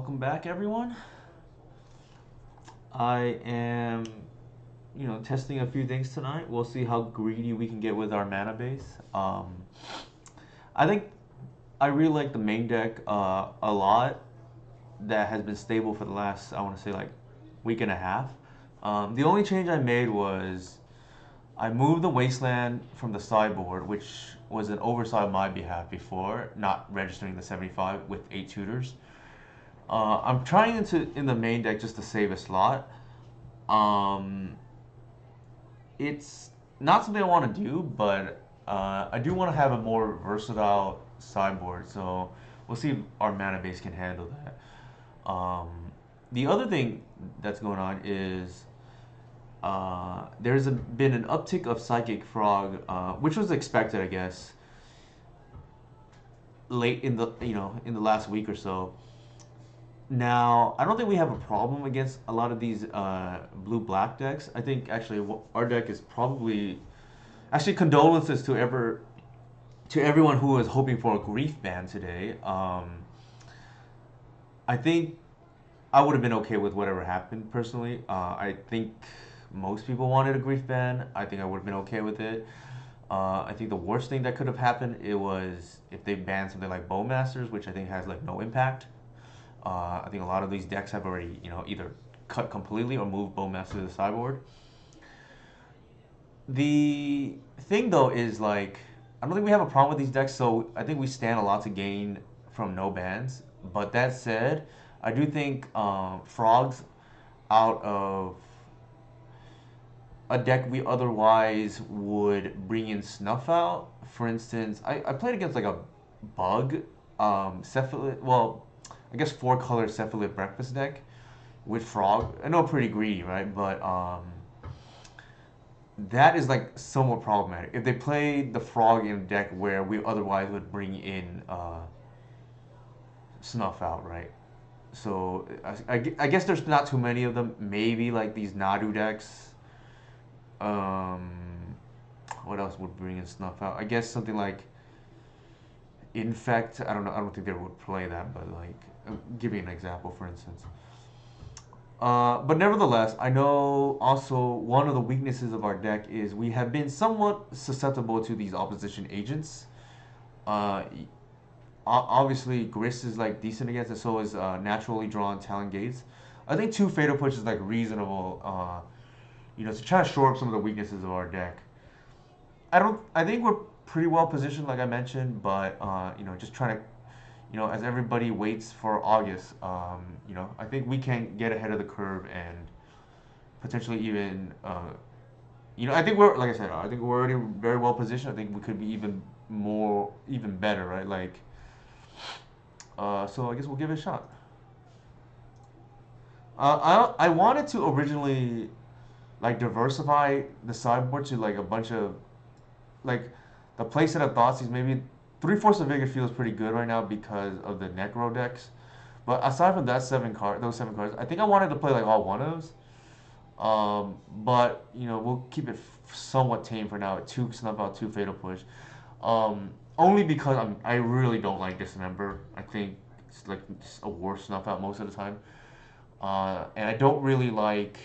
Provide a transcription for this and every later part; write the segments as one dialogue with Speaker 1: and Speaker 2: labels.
Speaker 1: Welcome back, everyone. I am, testing a few things tonight. We'll see how greedy we can get with our mana base. I think I really like the main deck a lot. That has been stable for the last, I want to say, like week and a half. The only change I made was I moved the Wasteland from the sideboard, which was an oversight on my behalf before, not registering the 75 with 8 tutors. I'm trying in the main deck just to save a slot. Um, it's not something I want to do, but I do want to have a more versatile sideboard. So we'll see if our mana base can handle that. The other thing that's going on is been an uptick of Psychic Frog, which was expected, I guess, late in the last week or so. Now, I don't think we have a problem against a lot of these blue-black decks. I think actually our deck is probably actually condolences to everyone who was hoping for a grief ban today. I think I would have been okay with whatever happened personally. I think most people wanted a grief ban. I think I would have been okay with it. I think the worst thing that could have happened it was if they banned something like Bowmasters, which I think has like no impact. I think a lot of these decks have already, either cut completely or moved Bowmaster to the sideboard. The thing though is like, I don't think we have a problem with these decks, so I think we stand a lot to gain from no bans. But that said, I do think frogs out of a deck we otherwise would bring in snuff out. For instance, I played against like a bug cephalid. Well, I guess four color cephalid breakfast deck with frog. I know pretty greedy, right? But that is like somewhat problematic. If they played the frog in a deck where we otherwise would bring in snuff out, right? So I guess there's not too many of them. Maybe like these Nadu decks. Um, what else would bring in snuff out? I guess something like Infect. I don't know. I don't think they would play that, but like, give me an example, for instance. But nevertheless, I know also one of the weaknesses of our deck is we have been somewhat susceptible to these opposition agents. Uh, Obviously, Grist is like decent against it, so is naturally drawn Talon Gates. I think two Fatal Push is like reasonable, to try to shore up some of the weaknesses of our deck. I think we're pretty well positioned, like I mentioned, but just trying to, as everybody waits for August, I think we can get ahead of the curve and potentially even, I think we're like I said, I think we're already very well positioned. I think we could be even better, right? Like, so I guess we'll give it a shot. I wanted to originally like diversify the sideboard to like a bunch of like the playset of Thoughtseize, maybe three-fourths of Vigor feels pretty good right now because of the Necro decks. But aside from those 7 cards, I think I wanted to play like all one ofs. But we'll keep it somewhat tame for now. At two snuff out, two fatal push. Only because I really don't like Dismember. I think it's like just a worse snuff out most of the time. And I don't really like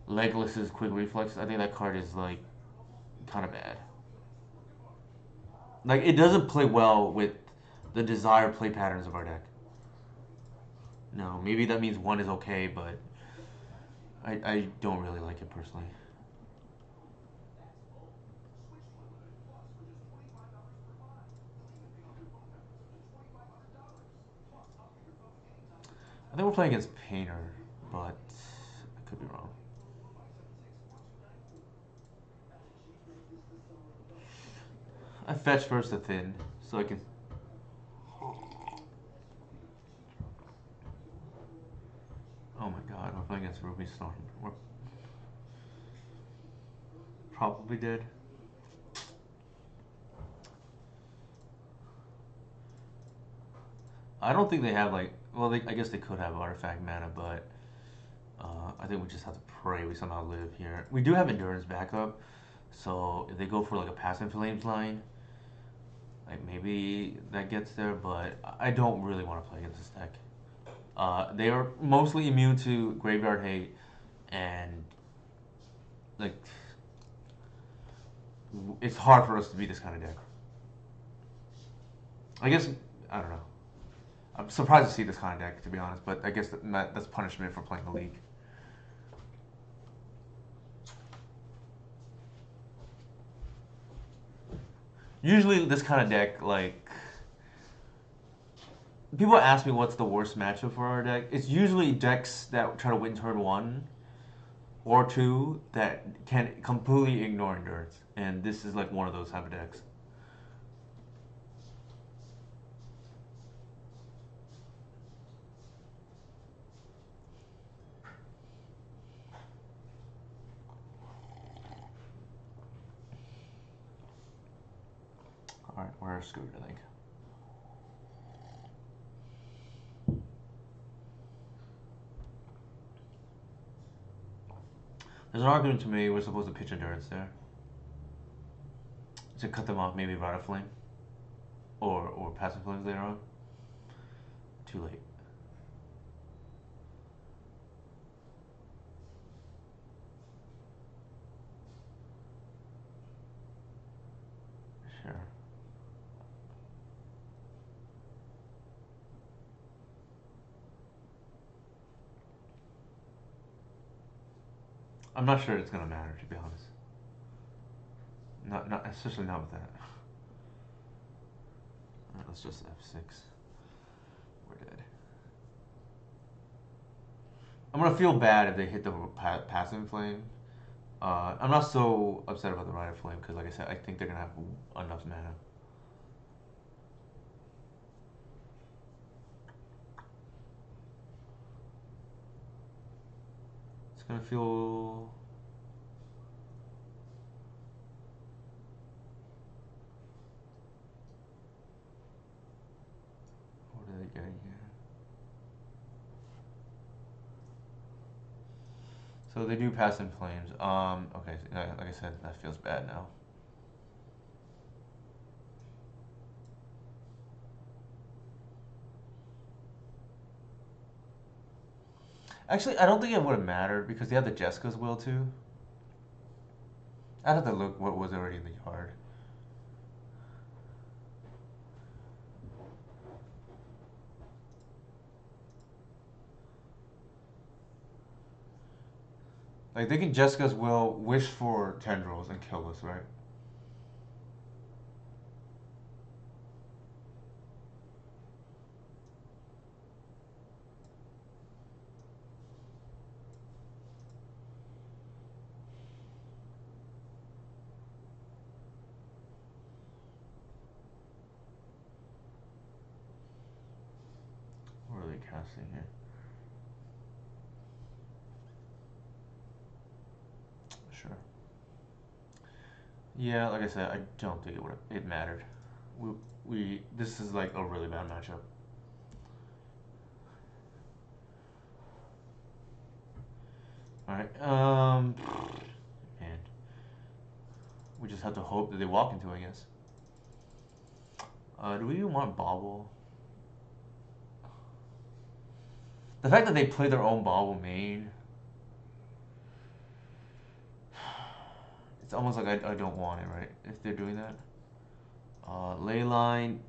Speaker 1: Legolas's quick reflex. I think that card is like kind of bad. Like it doesn't play well with the desired play patterns of our deck. No, maybe that means one is okay, but I don't really like it personally. I think we're playing against Painter, but I could be wrong. I fetch first to thin, so I can. Oh my god, we're playing against Ruby Storm. We're probably dead. I don't think they have like. Well, I guess they could have artifact mana, but I think we just have to pray we somehow live here. We do have endurance backup, so if they go for like a passive flames line, like maybe that gets there. But I don't really want to play against this deck. They are mostly immune to graveyard hate, and like it's hard for us to beat this kind of deck. I guess I don't know. I'm surprised to see this kind of deck, to be honest, but I guess that's punishment for playing the league. Usually, this kind of deck, like people ask me what's the worst matchup for our deck. It's usually decks that try to win turn one or two that can completely ignore endurance, and this is like one of those type of decks. All right, we're screwed, I think. There's an argument to me we're supposed to pitch endurance there to cut them off, maybe Rite of Flame or Passive Flames later on. Too late. Sure. I'm not sure it's gonna matter, to be honest. Not especially not with that. Alright, let's just F6. We're dead. I'm gonna feel bad if they hit the passive flame. I'm not so upset about the Rider Flame because, like I said, I think they're gonna have enough mana. It's gonna feel. What are they getting here? So they do pass in flames. Okay, like I said, that feels bad now. Actually, I don't think it would have mattered because they have the Jessica's will too. I'd have to look what was already in the yard. Like they can Jessica's will, wish for tendrils, and kill us, right? What are they casting here? Sure. Yeah, like I said, I don't think it mattered. We this is like a really bad matchup. All right. Man, we just have to hope that they walk into it, I guess. Do we even want Bobble? The fact that they play their own Bobble main, it's almost like I don't want it, right? If they're doing that. Leyline.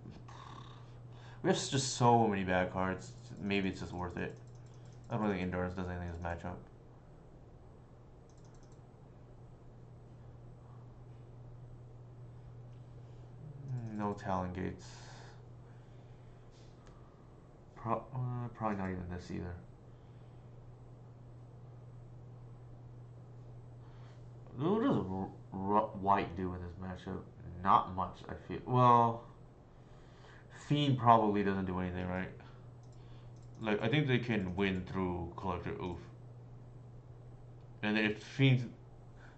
Speaker 1: We have just so many bad cards. Maybe it's just worth it. I don't think Endurance does anything in this matchup. No Talon Gates. Probably not even this either. What does White do in this matchup? Not much, I feel. Well, Fiend probably doesn't do anything, right? Like, I think they can win through Collector Oof. And if Fiend,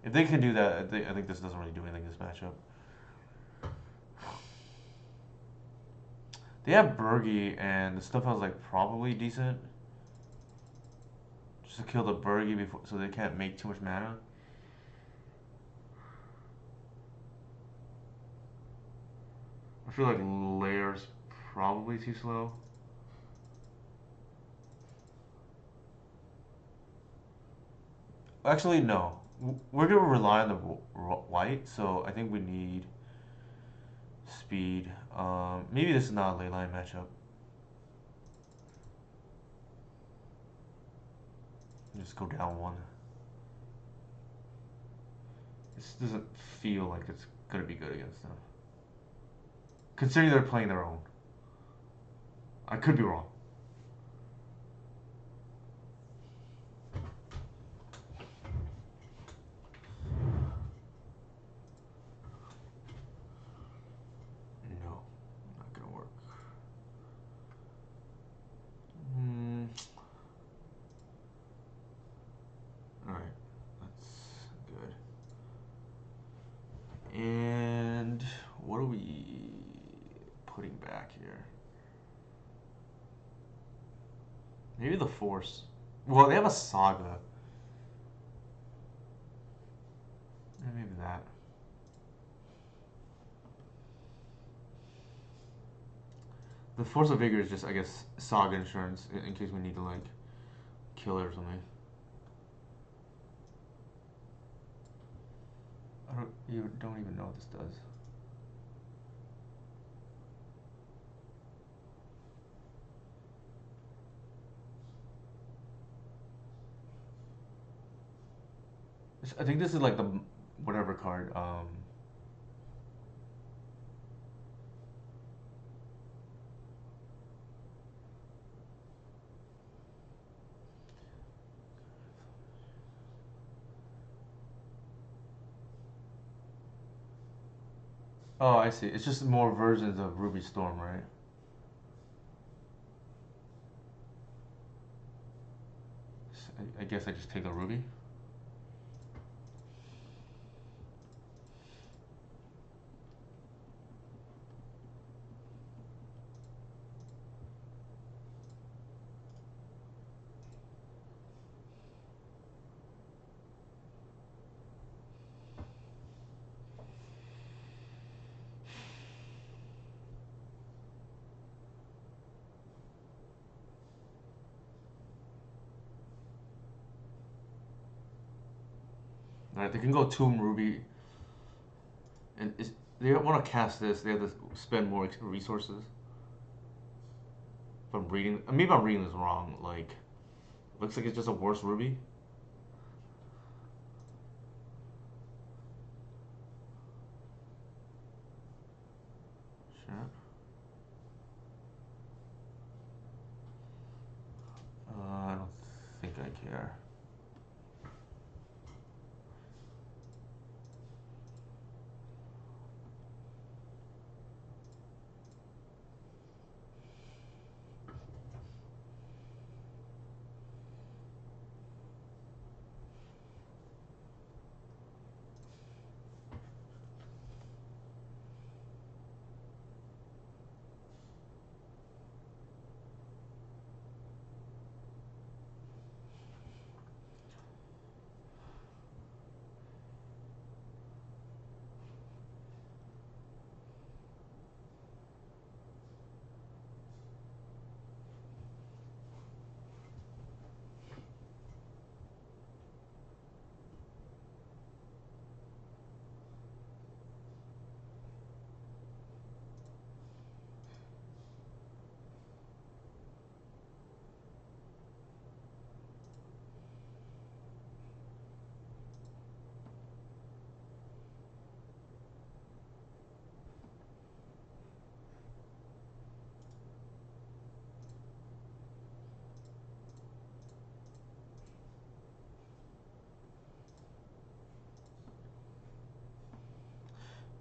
Speaker 1: if they can do that, I think this doesn't really do anything in this matchup. They have Bergie, and the stuff was like probably decent. Just to kill the Bergie before, so they can't make too much mana. I feel like Lair's probably too slow. Actually, no. We're gonna rely on the white, so I think we need speed. Maybe this is not a ley line matchup. Just go down one. This doesn't feel like it's gonna be good against them. Considering they're playing their own. I could be wrong. No, not gonna work. Alright, that's good. And what are we putting back here? Maybe the Force. Well, they have a Saga. Maybe that. The Force of Vigor is just, I guess, Saga insurance in case we need to, like, kill it or something. You don't even know what this does. I think this is like the whatever card. Oh, I see. It's just more versions of Ruby Storm, right? I guess I just take the Ruby. Alright, they can go Tomb Ruby. And they want to cast this, they have to spend more resources. If I'm reading, maybe I'm reading this wrong. Like, looks like it's just a worse Ruby. Sure. I don't think I care.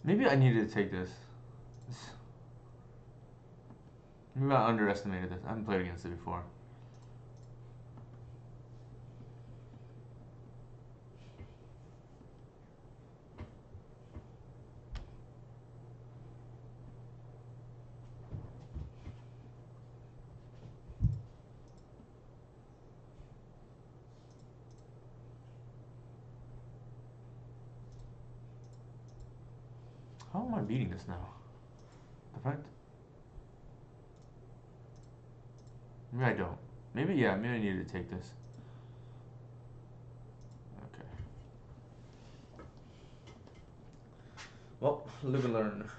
Speaker 1: Maybe I needed to take this. Maybe I underestimated this. I haven't played against it before. How am I beating this now? Perfect? Maybe I don't. Maybe, yeah, maybe I needed to take this. Okay. Well, live and learn.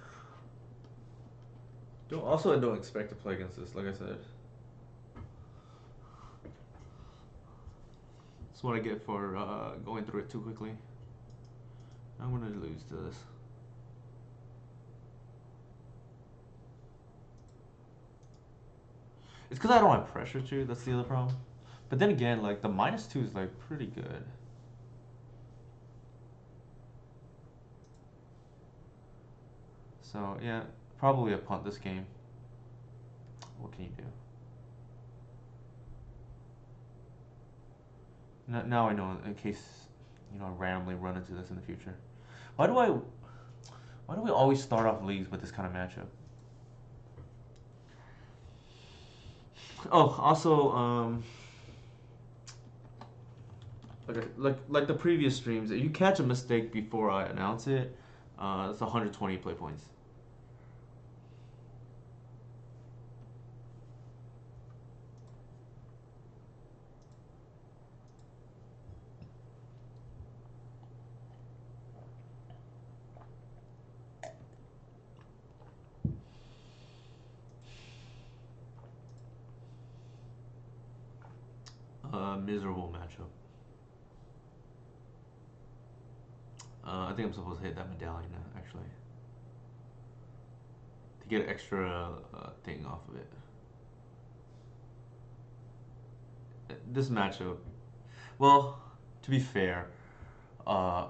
Speaker 1: I don't expect to play against this, like I said. That's what I get for going through it too quickly. I'm gonna lose to this. It's because I don't have pressure too. That's the other problem. But then again, like the -2 is like pretty good. So yeah, probably a punt this game. What can you do? Now I know in case I randomly run into this in the future. Why do I? Why do we always start off leagues with this kind of matchup? Oh, also, like the previous streams, if you catch a mistake before I announce it, it's 120 play points. Miserable matchup. I think I'm supposed to hit that medallion actually to get an extra thing off of it. This matchup, well, to be fair,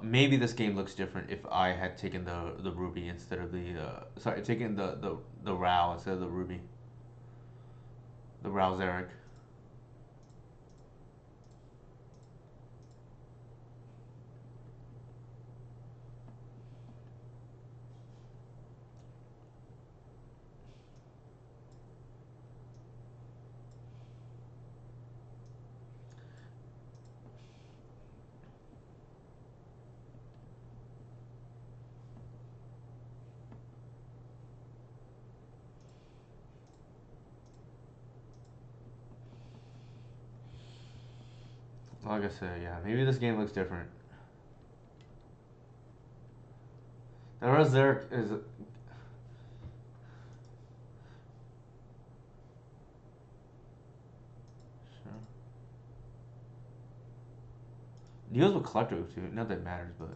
Speaker 1: maybe this game looks different if I had taken the ruby instead of the sorry, taken the Rao instead of the ruby, the Rao Zarek. Like I said, yeah, maybe this game looks different. The Rao Zarek is. Sure. Deals with collector too. Not that it matters, but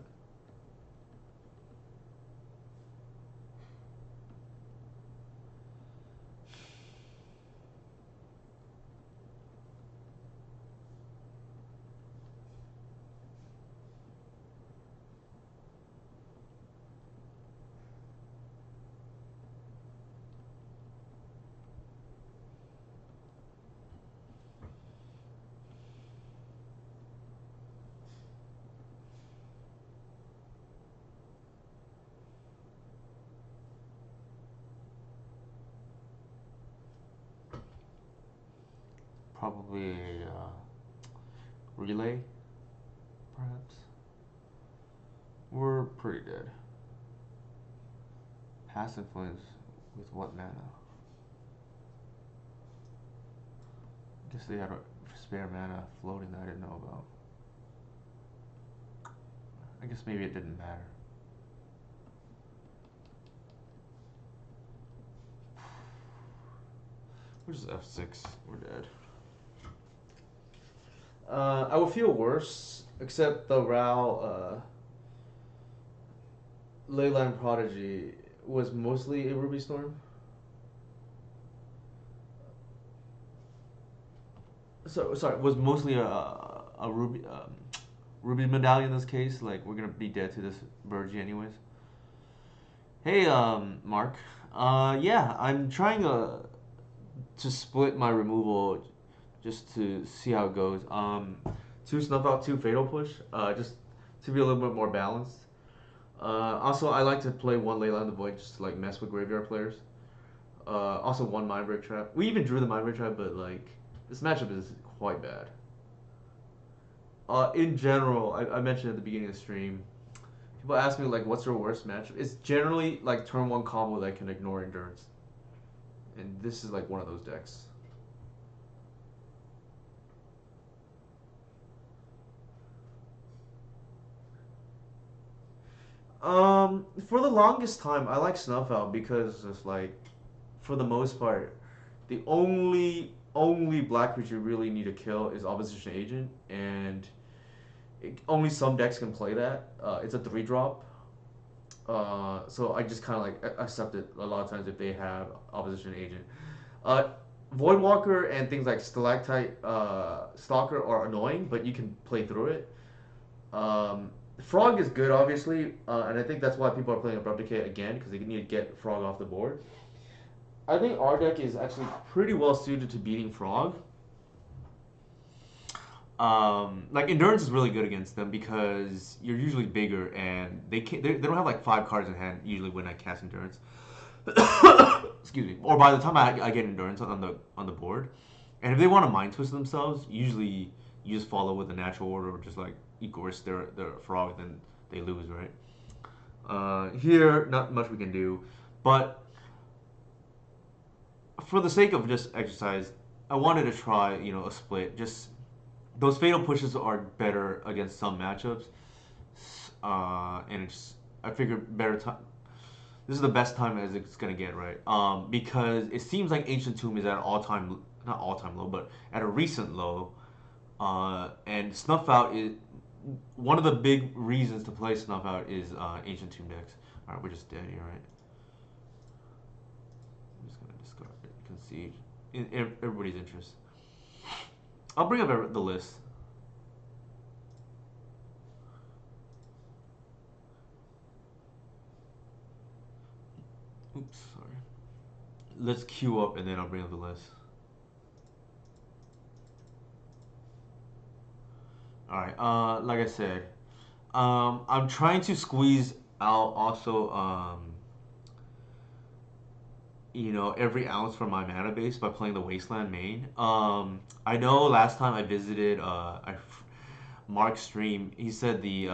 Speaker 1: probably a relay, perhaps. We're pretty dead. Pass influence with what mana? Guess they had a spare mana floating that I didn't know about. I guess maybe it didn't matter. We're just F6. We're dead. I would feel worse, except the Rao Leyline Prodigy was mostly a Ruby Storm. So sorry, was mostly a Ruby Ruby medallion in this case. Like we're gonna be dead to this Burgie anyways. Hey, Mark. Yeah, I'm trying to split my removal just to see how it goes. Two snuff out, two fatal push. Just to be a little bit more balanced. Also, I like to play one Leyline of the Void just to like mess with graveyard players. Also, one Mindbreak Trap. We even drew the Mindbreak Trap, but like this matchup is quite bad. In general, I mentioned at the beginning of the stream, people ask me like, what's their worst matchup? It's generally like turn one combo that can ignore endurance, and this is like one of those decks. For the longest time, I like Snuff Out because it's like, for the most part, the only black creature you really need to kill is Opposition Agent, and only some decks can play that. It's a 3 drop, so I just kind of like accept it a lot of times if they have Opposition Agent. Uh, Voidwalker and things like Stalactite Stalker are annoying, but you can play through it. Frog is good, obviously, and I think that's why people are playing Abrupt Decay again, because they need to get Frog off the board. I think our deck is actually pretty well suited to beating Frog. Like Endurance is really good against them because you're usually bigger and they don't have like 5 cards in hand usually when I cast Endurance. Excuse me. Or by the time I get Endurance on the board, and if they want to Mind Twist themselves, usually you just follow with the natural order or just like Egoist their Frog, then they lose, right? Here, not much we can do, but for the sake of just exercise, I wanted to try a split. Just those fatal pushes are better against some matchups, and it's I figured better time. This is the best time as it's gonna get, right? Because it seems like Ancient Tomb is at an all-time, not all-time low, but at a recent low. And Snuff Out is one of the big reasons to play Snuff Out is Ancient Tomb decks. All right, we're just dead here, right? I'm just gonna discard it. Concede in everybody's interest. I'll bring up the list. Oops, sorry. Let's queue up and then I'll bring up the list. Alright, like I said, I'm trying to squeeze out also, every ounce from my mana base by playing the Wasteland main. I know last time I visited Mark's stream, he said the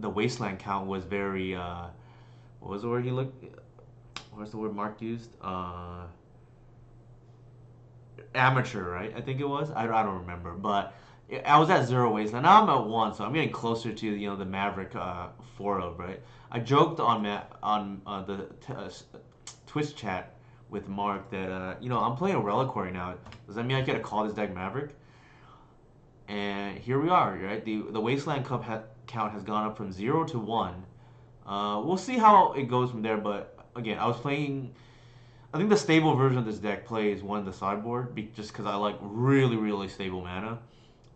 Speaker 1: Wasteland count was very, what was the word he looked, what's the word Mark used? Amateur, right? I think it was. I don't remember, but I was at 0 wasteland. Now I'm at 1, so I'm getting closer to the Maverick 4 of, right. I joked on the Twitch chat with Mark that I'm playing a Reliquary now. Does that mean I get to call this deck Maverick? And here we are, right? The Wasteland Cup count has gone up from 0 to 1. We'll see how it goes from there, but again, I was playing. I think the stable version of this deck plays one the sideboard, just because I like really, really stable mana.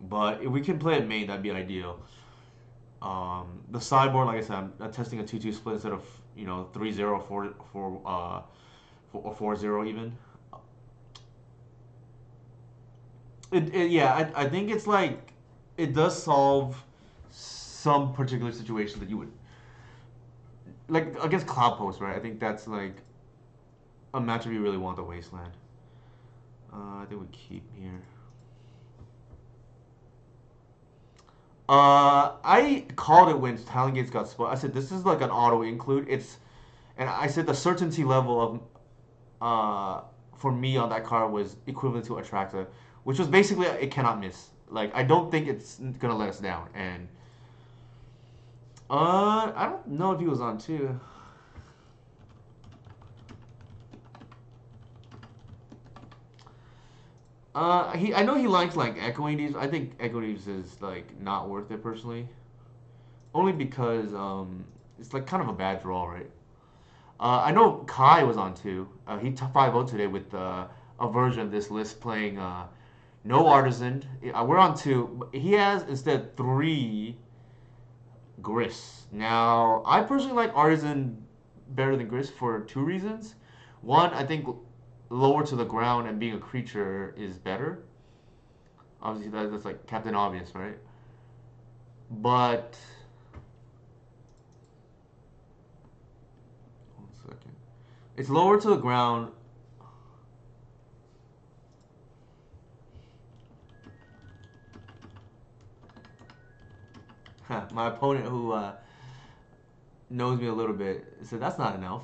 Speaker 1: But if we can play it main, that'd be ideal. The sideboard, like I said, I'm testing a 2-2 split instead of 3-0, 4-0 even. Yeah, I think it's like it does solve some particular situation that you would like against Cloud Post, right? I think that's like a matchup you really want the Wasteland. I think we keep here. I called it when Talon Gates got split. I said this is like an auto include. And I said the certainty level of for me on that card was equivalent to Attracta, which was basically it cannot miss. Like I don't think it's gonna let us down. And I don't know if he was on too. I know he likes like Echoing Thieves. I think Echoing Thieves is like not worth it personally, only because it's like kind of a bad draw, right? I know Kai was on too. He 5-0 today with a version of this list playing no Artisan. We're on 2. He has instead 3 Gris. Now, I personally like Artisan better than Gris for 2 reasons. One, I think lower to the ground and being a creature is better. Obviously, that's like Captain Obvious, right? But 1 second. It's lower to the ground. My opponent, who knows me a little bit, said that's not an elf.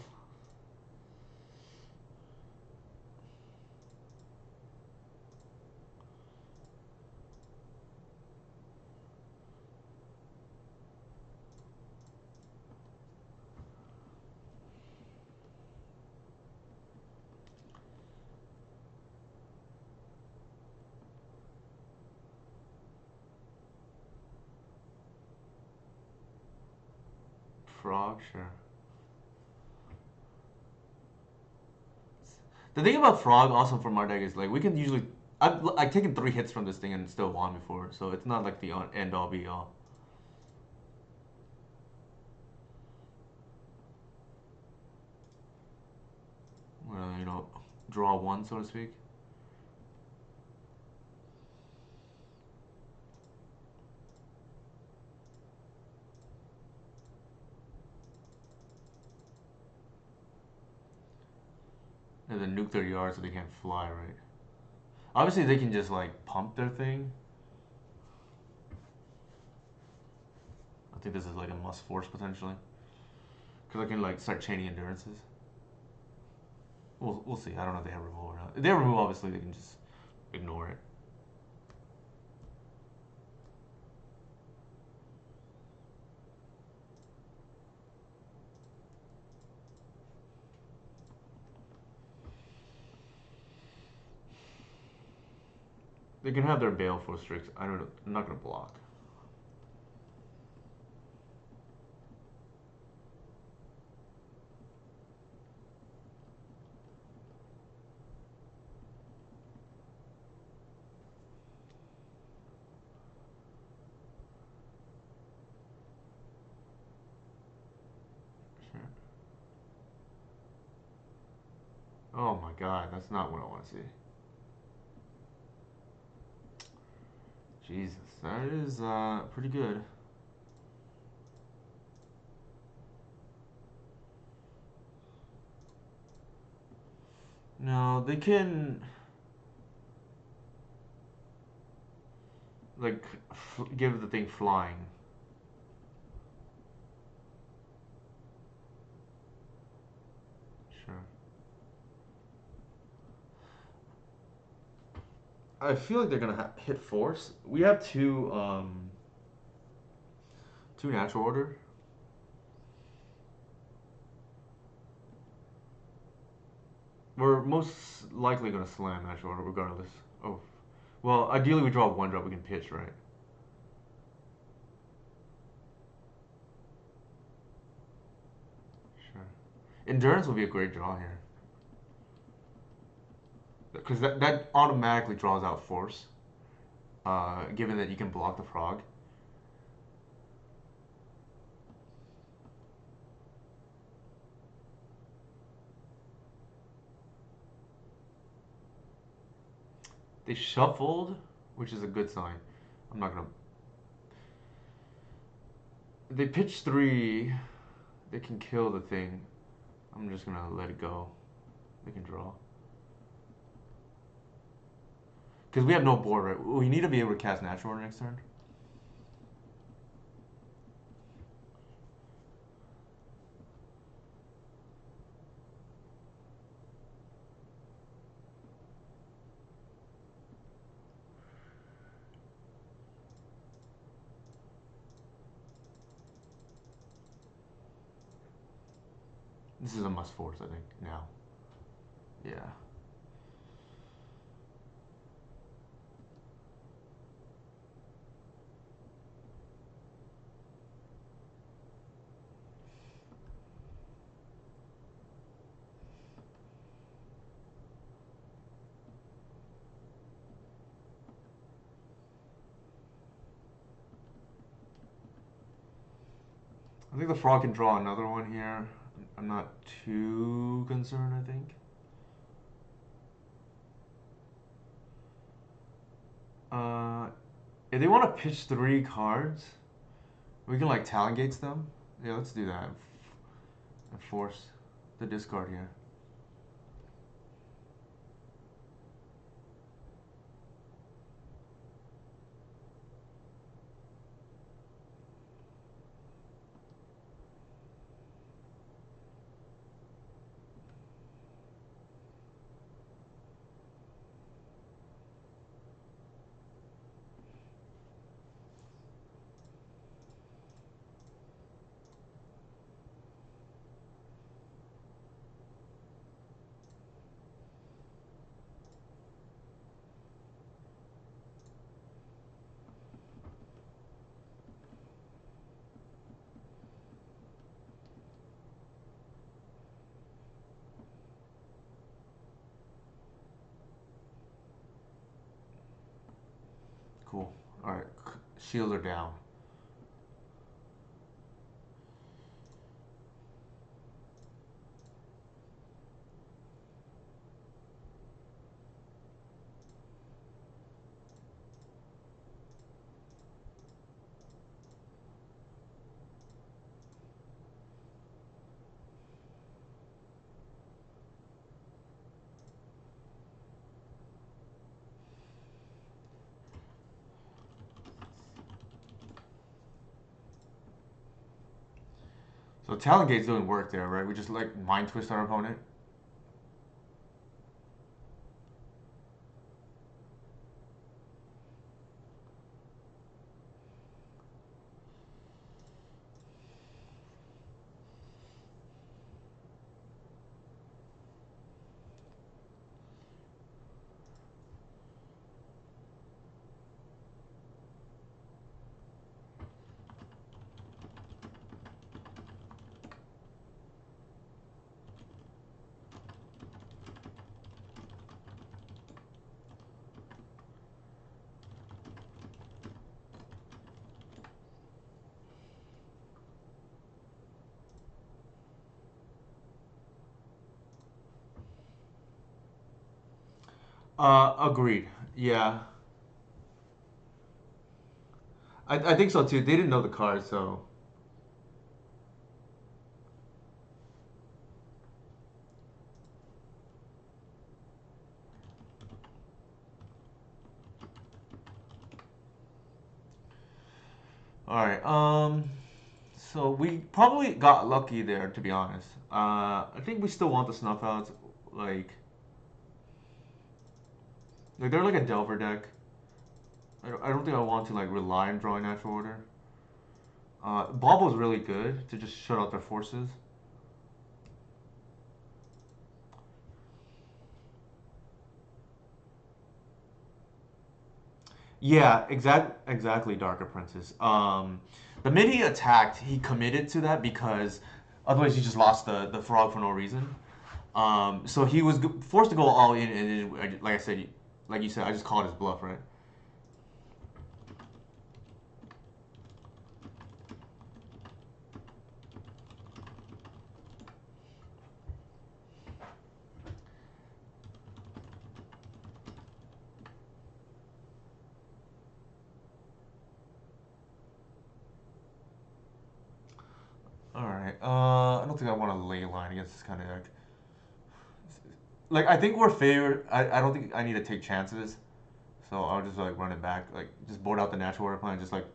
Speaker 1: frog, sure. The thing about frog also from our deck is like we can usually I've taken 3 hits from this thing and still won before, so it's not like the end all be all. You know, draw one, so to speak. And then nuke their yard so they can't fly, right? Obviously, they can just like pump their thing. I think this is like a must force potentially, because I can like start chaining endurances. We'll see. I don't know if they have removal or not. If they have removal, obviously they can just ignore it. They can have their Baleful Strix. I don't know. I'm not gonna block. Sure. Oh my god, that's not what I want to see. Jesus, that is pretty good. No, they can like give the thing flying. Sure. I feel like they're gonna hit force. We have two natural order. We're most likely gonna slam natural order regardless. Oh, well, ideally we draw 1 drop. We can pitch, right? Sure. Endurance will be a great draw here, because that automatically draws out force. Given that you can block the frog. They shuffled, which is a good sign. I'm not gonna. They pitch 3. They can kill the thing. I'm just gonna let it go. They can draw. Because we have no board, right? We need to be able to cast natural order next turn. This is a must force, I think, now. Yeah. I think the frog can draw another one here. I'm not too concerned, I think. If they want to pitch 3 cards, we can like Talon Gates them. Yeah, let's do that. And force the discard here. Alright, shields are down. So Talon Gate's doing work there, right? We just like mind twist our opponent. Agreed. Yeah. I think so too. They didn't know the card, so. Alright, so we probably got lucky there, to be honest. I think we still want the snuff outs, like, they're like a Delver deck. I don't think I want to like rely on drawing natural order. Bobble's really good to just shut out their forces. Yeah, exactly, Darker Princess. The minute he attacked, he committed to that because otherwise he just lost the frog for no reason. So he was forced to go all in, and then, like I said, like you said, I just called his bluff, right? All right. I don't think I want to ley line against this kind of deck. Like I think we're favored. I don't think I need to take chances. So I'll just like run it back, like just board out the natural order plan, just like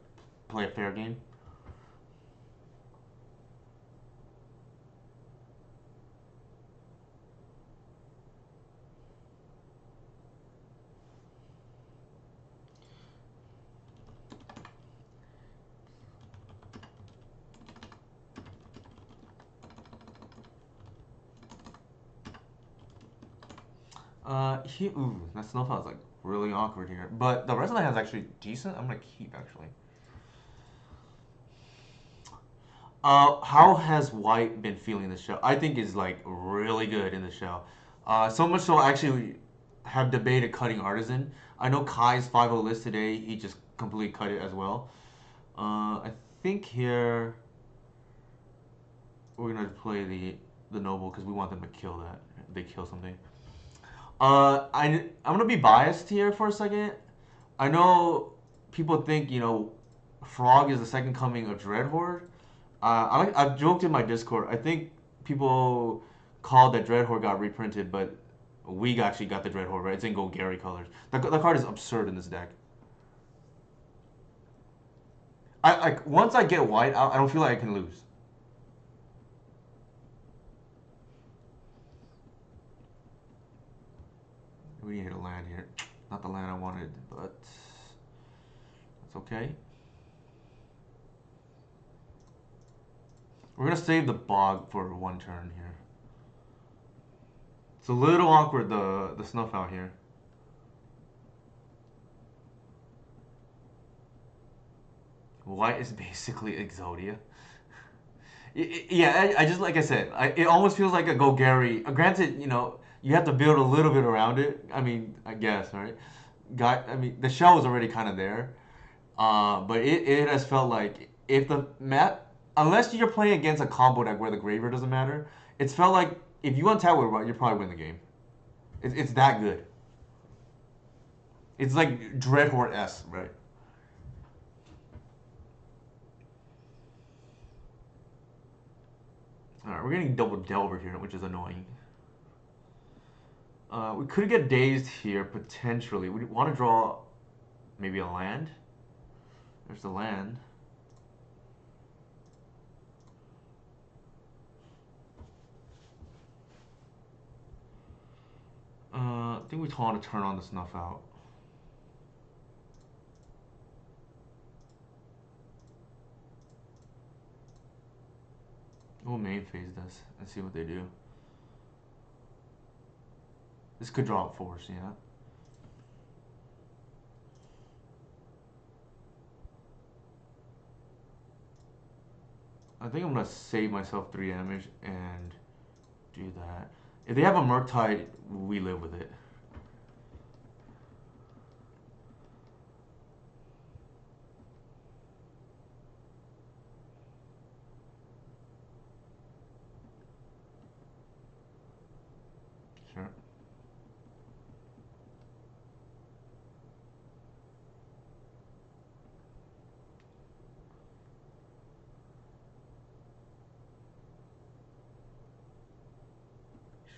Speaker 1: play a fair game. That snowfall is like really awkward here, but the rest of the hand's actually decent. I'm gonna keep actually. How has White been feeling this show? I think is like really good in the show. So much so I actually have debated cutting Artisan. I know Kai's 5-0 list today. He just completely cut it as well. I think here we're gonna play the Noble because we want them to kill that. They kill something. I'm gonna be biased here for a second. I know people think Frog is the second coming of Dreadhorde. I've joked in my Discord. I think people called that Dreadhorde got reprinted, but we actually got the Dreadhorde right. It's in Gold Gary colors. The card is absurd in this deck. Once I get white, I don't feel like I can lose. We need to land here. Not the land I wanted, but that's okay. We're gonna save the bog for one turn here. It's a little awkward the snuff out here. White is basically Exodia. Yeah, I just like I said, it almost feels like a Golgari. Granted, you have to build a little bit around it. I mean, I guess, right? I mean, the shell is already kind of there. But it has felt like if the map, unless you're playing against a combo deck where the graveyard doesn't matter, it's felt like if you untap with Rot, you probably win the game. It's that good. It's like Dreadhorde S, right? Alright, we're getting double Delver here, which is annoying. We could get dazed here, potentially. We want to draw maybe a land. There's the land. I think we want to turn on the Snuff Out. We'll main phase this and see what they do. This could draw up force, yeah. I think I'm gonna save myself 3 damage and do that. If they have a Murktide, we live with it. Sure.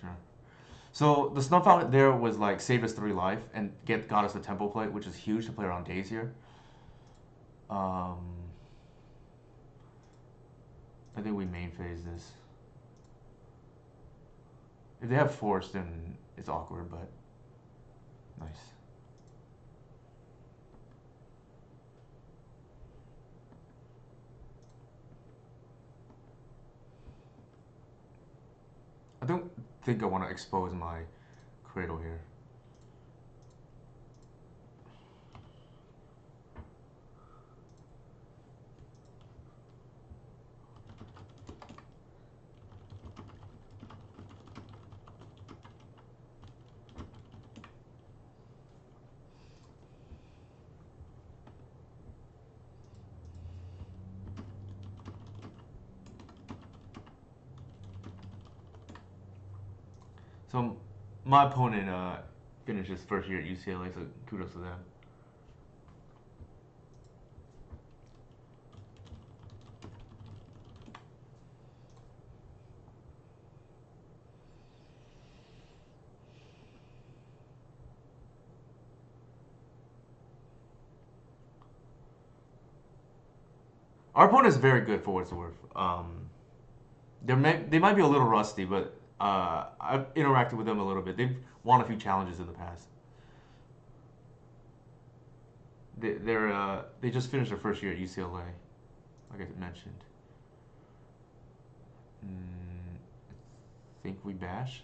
Speaker 1: Sure. So the Snuff Out there was like save us 3 life and got us the tempo play, which is huge to play around days here. I think we main phase this. If they have force, then it's awkward, but nice. I don't think I want to expose my Cradle here. So my opponent finished his first year at UCLA, so kudos to them. Our opponent is very good for what it's worth. They might be a little rusty, but I've interacted with them a little bit. They've won a few challenges in the past. They just finished their first year at UCLA, like I mentioned. I think we bash.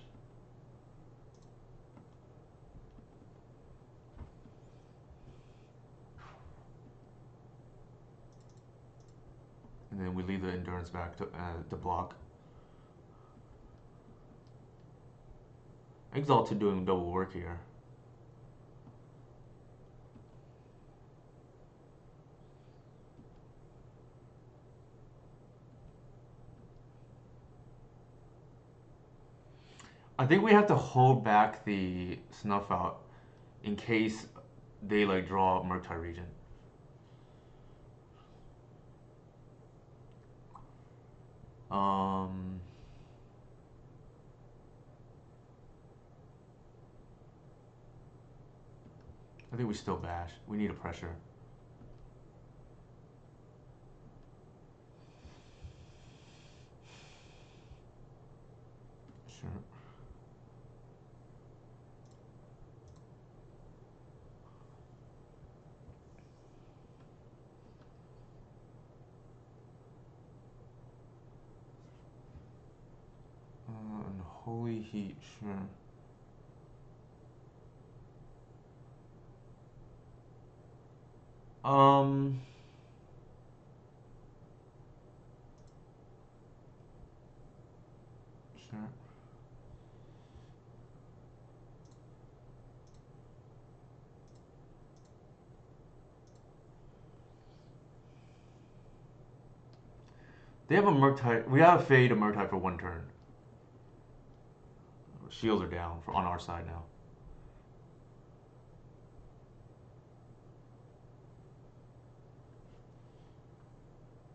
Speaker 1: And then we leave the endurance back to block. Exalted doing double work here. I think we have to hold back the Snuff Out in case they like draw Murktide Regent. I think we still bash. We need a pressure. Sure. Unholy Heat, sure. Sure. They have a Murktide. We have a Fade, a Murktide for one turn. Shields are down on our side now.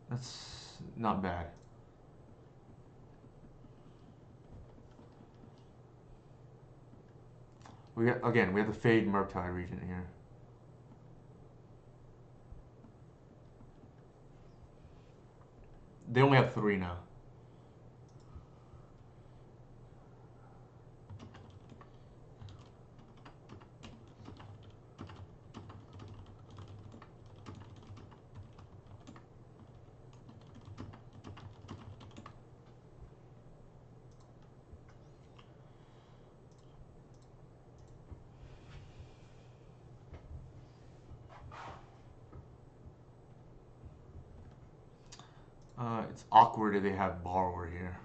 Speaker 1: That's not bad. We have the Fade Murktide region here. They only have 3 now. It's awkward that they have Borrower here.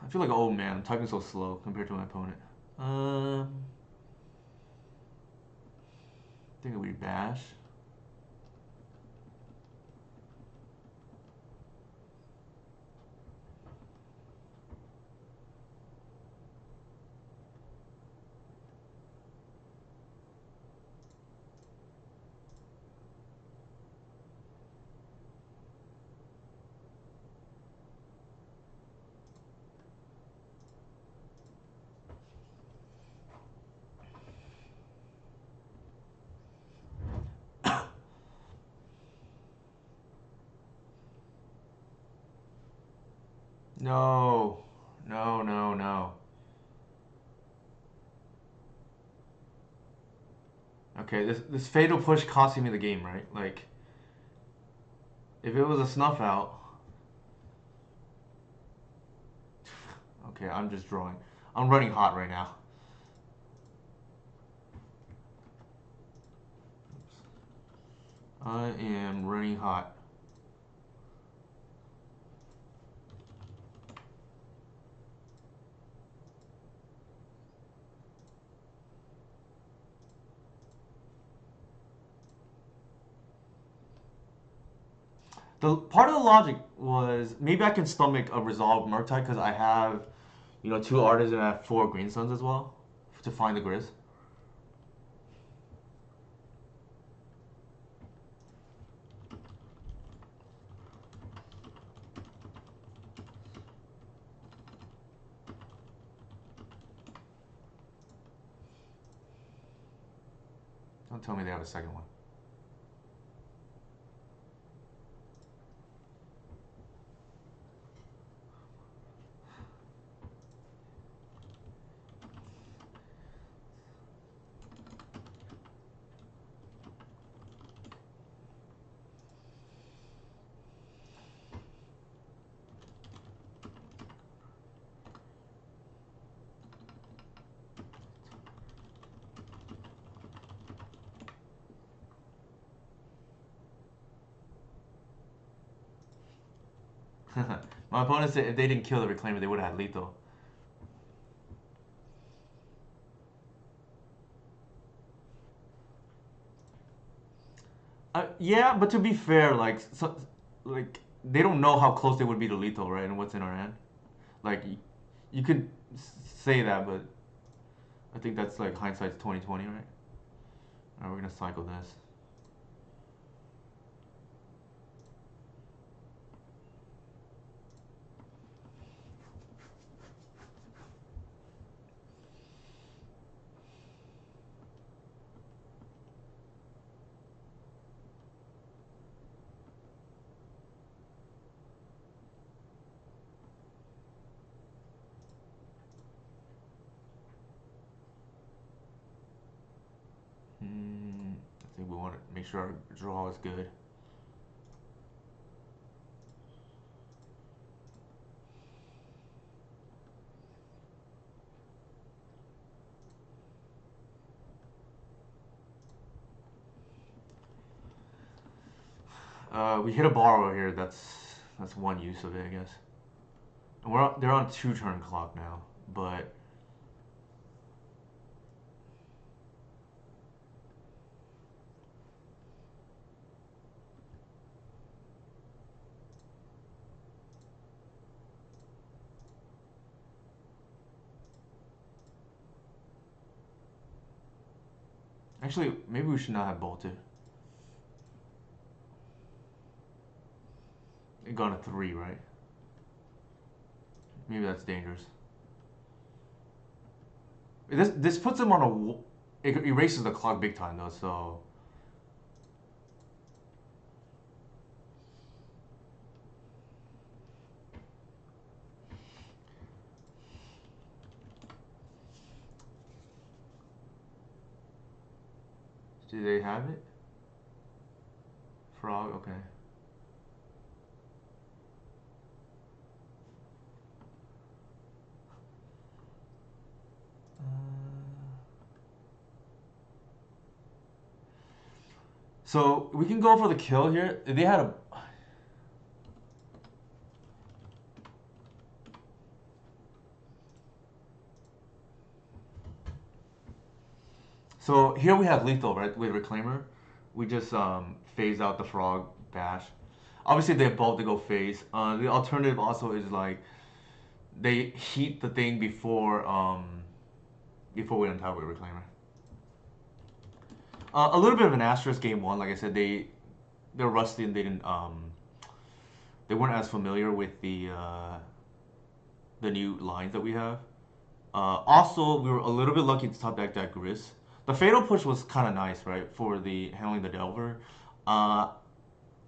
Speaker 1: I feel like an old man. I'm typing so slow compared to my opponent. I think it would be Bash. No. No, no, no. Okay, this fatal push costing me the game, right? Like, if it was a snuff out. Okay, I'm just drawing. I'm running hot right now. I am running hot. The part of the logic was maybe I can stomach a resolved Murktide because I have, 2 artists and I have 4 Green Suns as well to find the Grizz. Don't tell me they have a second one. My opponent said if they didn't kill the Reclaimer, they would have had lethal. Yeah, but to be fair, like they don't know how close they would be to lethal, right? And what's in our hand. Like, you could say that, but I think that's like hindsight's 2020, right? Alright, we're gonna cycle this. I think we want to make sure our draw is good. We hit a borrow here. That's one use of it, I guess. And they're on 2 turn clock now, but actually maybe we should not have bolted. It gone to 3, right? Maybe that's dangerous. This puts him on a. It erases the clock big time though. So do they have it? Frog. Okay. So we can go for the kill here. They had a. So here we have lethal, right? With Reclaimer. We just phase out the frog bash. Obviously they both to go phase. The alternative also is like they heat the thing before we untap with Reclaimer. A little bit of an asterisk game one, like I said, they're rusty and they weren't as familiar with the new lines that we have. Also, we were a little bit lucky to top deck that Gris. The Fatal Push was kind of nice, right, for the handling the Delver. Uh,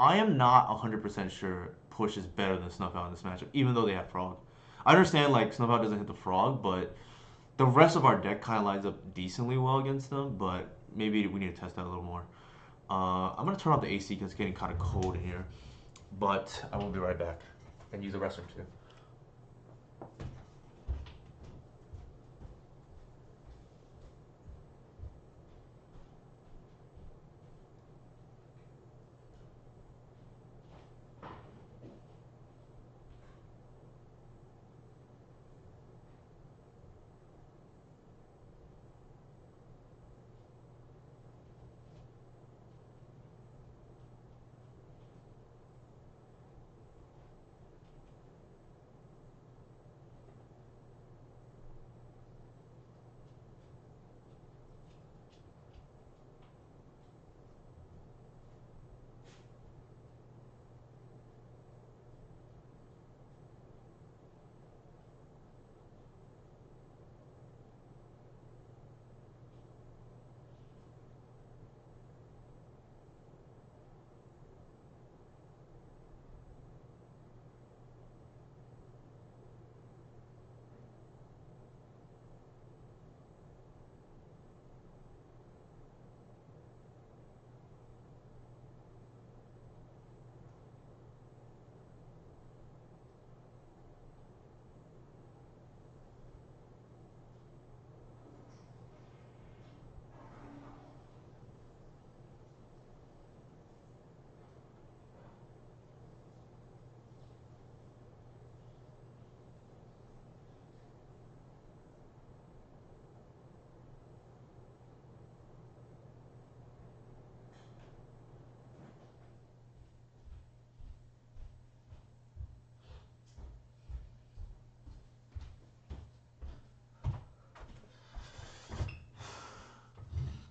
Speaker 1: I am not 100% sure Push is better than Snuff Out in this matchup, even though they have Frog. I understand like Snuff Out doesn't hit the Frog, but the rest of our deck kind of lines up decently well against them. But maybe we need to test that a little more. I'm gonna turn off the AC because it's getting kind of cold in here, but I will be right back and use the restroom too.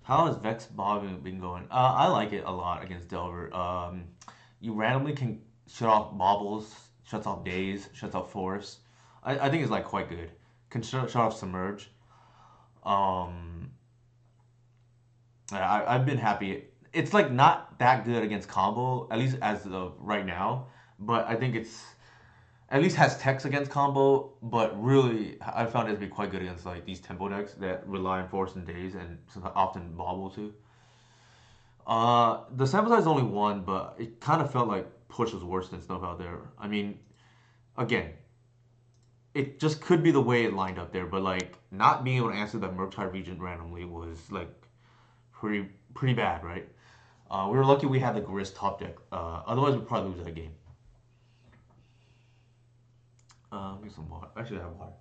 Speaker 1: How has Vex Bob been going? I like it a lot against Delver. You randomly can shut off Baubles, shuts off Daze, shuts off Force. I think it's like quite good. Can shut off Submerge. Um, I've been happy. It's like not that good against combo, at least as of right now. But I think it's at least has text against combo. But really, I found it to be quite good against like these tempo decks that rely on Force and Daze and often Bauble too. The sample size is only one, but it kind of felt like Push was worse than stuff out there. I mean, again, it just could be the way it lined up there, but like not being able to answer that Murktide region randomly was like pretty bad, right? We were lucky we had the Grizz top deck. Otherwise, we'd probably lose that game. Get some water. Actually, I have water.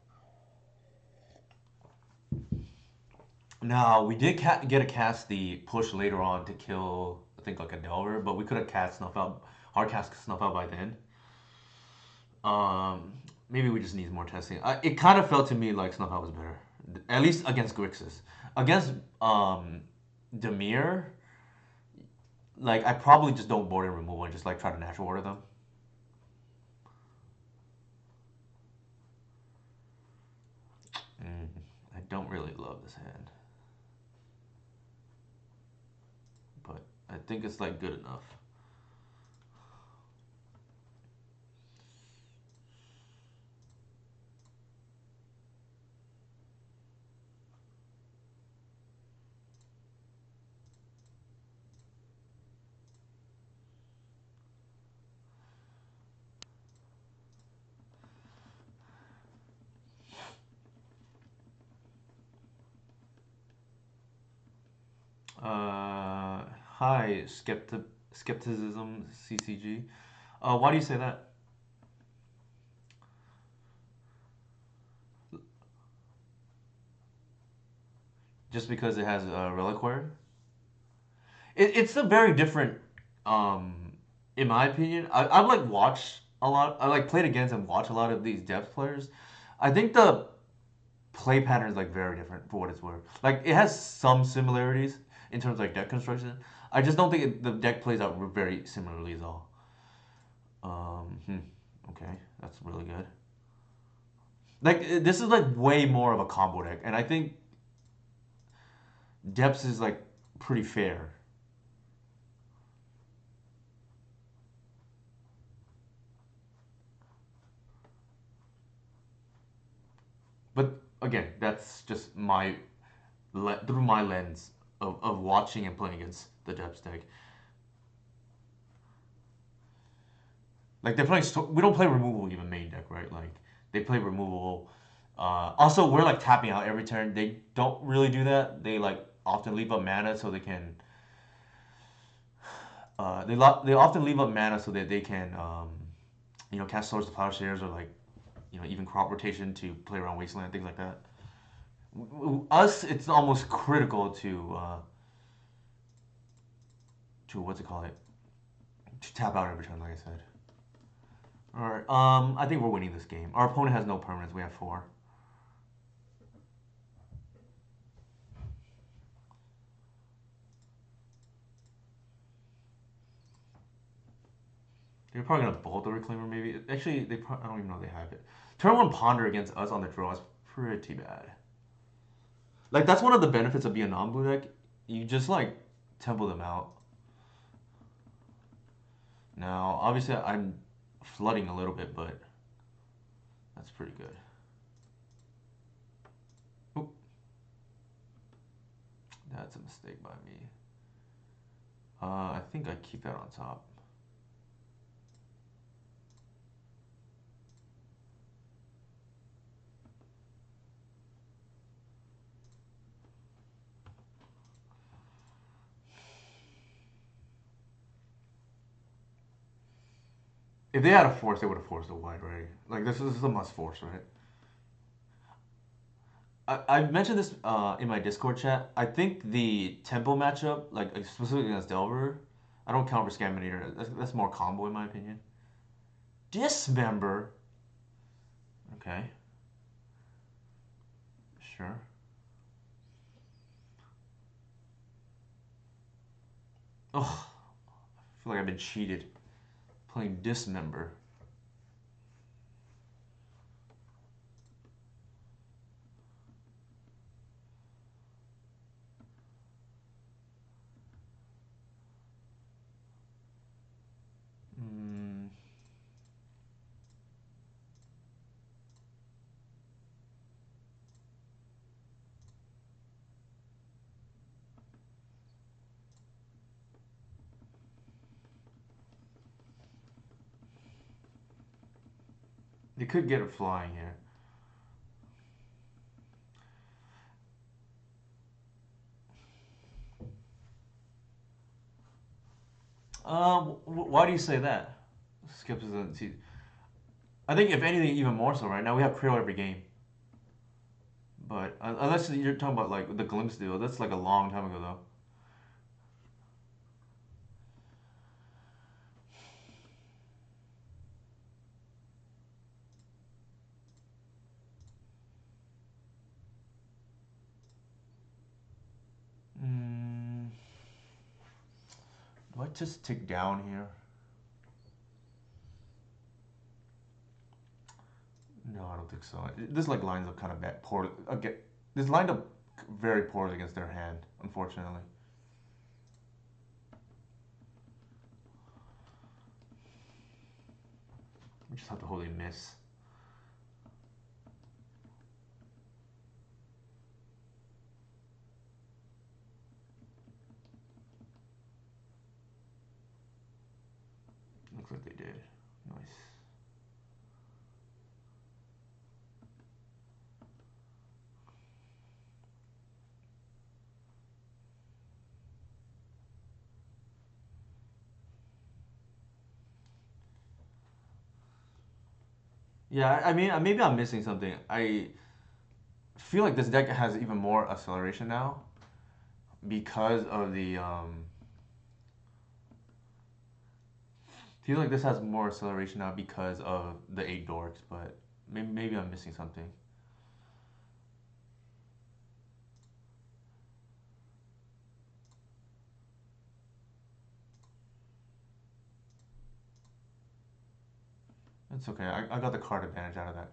Speaker 1: Now, we did get a cast the push later on to kill, I think, like a Delver, but we could have cast Snuff Out, hard cast Snuff Out by then. Maybe we just need more testing. It kind of felt to me like Snuff Out was better, at least against Grixis. Against Demir, like I probably just don't board and removal and just like try to natural order them. I don't really love this hand, but I think it's like good enough. Hi, skepticism CCG. Why do you say that? Just because it has a reliquary? It's a very different, in my opinion. I've like watched a lot. I like played against and watched a lot of these depth players. I think the play pattern is like very different for what it's worth. Like it has some similarities in terms of like deck construction. I just don't think the deck plays out very similarly at all. Okay, that's really good. Like this is like way more of a combo deck, and I think depths is like pretty fair. But again, that's just through my lens of watching and playing against the depths deck. Like they play, we don't play removal even main deck, right? Like they play removal. Also, we're like tapping out every turn. They don't really do that. They like often leave up mana so they can. They often leave up mana so that they can, cast Swords to Plowshares or like, even crop rotation to play around Wasteland, things like that. Us, it's almost critical to what's it called it, to tap out every turn, like I said. All right, I think we're winning this game. Our opponent has no permanents. We have 4. They're probably gonna bolt the Reclaimer, maybe. Actually, I don't even know they have it. Turn 1 Ponder against us on the draw is pretty bad. Like that's one of the benefits of being a non-blue deck. You just like tempo them out. Now, obviously, I'm flooding a little bit, but that's pretty good. Oop. That's a mistake by me. I think I keep that on top. If they had a force, they would have forced a wide, right? Like this is a must force, right? I mentioned this in my Discord chat. I think the tempo matchup, like specifically against Delver, I don't count for Scaminator. That's more combo in my opinion. Dismember. Okay. Sure. Oh, I feel like I've been cheated playing Dismember. You could get it flying here. Why do you say that? Skepticism. I think if anything, even more so. Right now, we have Cradle every game. But unless you're talking about like the glimpse deal, that's like a long time ago though. Mm, do I just tick down here? No, I don't think so. This like lines up kind of bad, poor. Again, this lined up very poorly against their hand, unfortunately. We just have to wholly miss. Looks like they did. Nice. Yeah, I mean, maybe I'm missing something. I feel like this deck has even more acceleration now because of the feel like this has more acceleration now because of the 8 dorks, but maybe I'm missing something. It's okay. I got the card advantage out of that.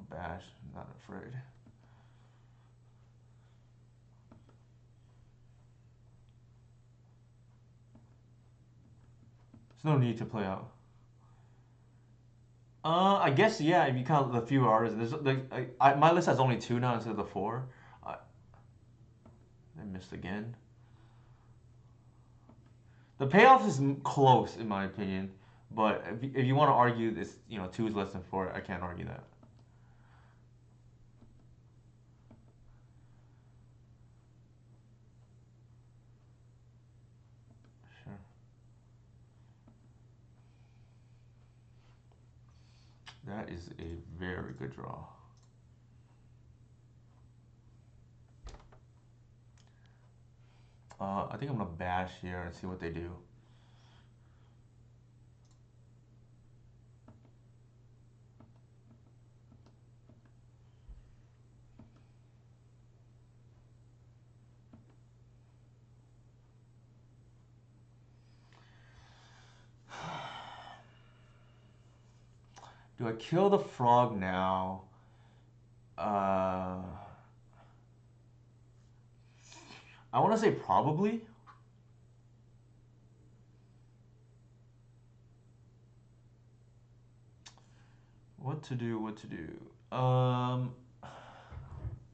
Speaker 1: Bash. Not afraid. There's no need to play out. I guess yeah. If you count the fewer artists, there's my list has only 2 now instead of the 4. I missed again. The payoff is close in my opinion, but if you want to argue this, 2 is less than 4, I can't argue that. Sure. That is a very good draw. I think I'm gonna bash here and see what they do. Do I kill the frog now? I want to say probably. What to do? What to do? I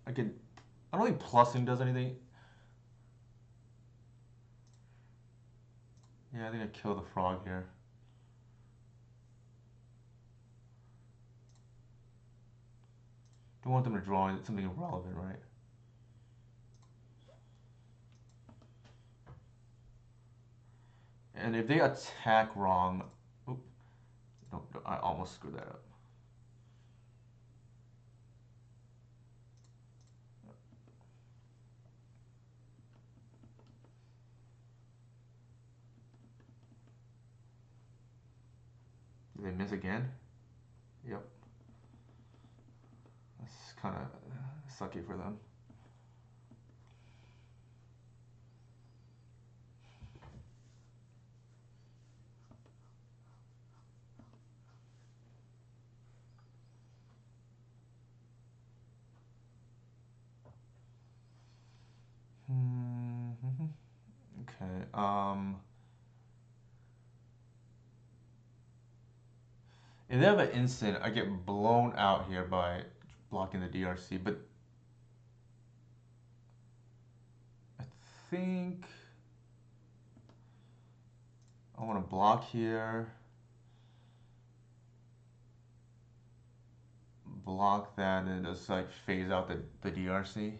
Speaker 1: could. I don't think plussing does anything. Yeah, I think I kill the frog here. Don't want them to draw something irrelevant, right? And if they attack wrong, oop, no, I almost screwed that up. Did they miss again? Yep. That's kind of sucky for them. Okay. If they have an instant, I get blown out here by blocking the DRC, but I think I want to block here, block that, and just like phase out the DRC.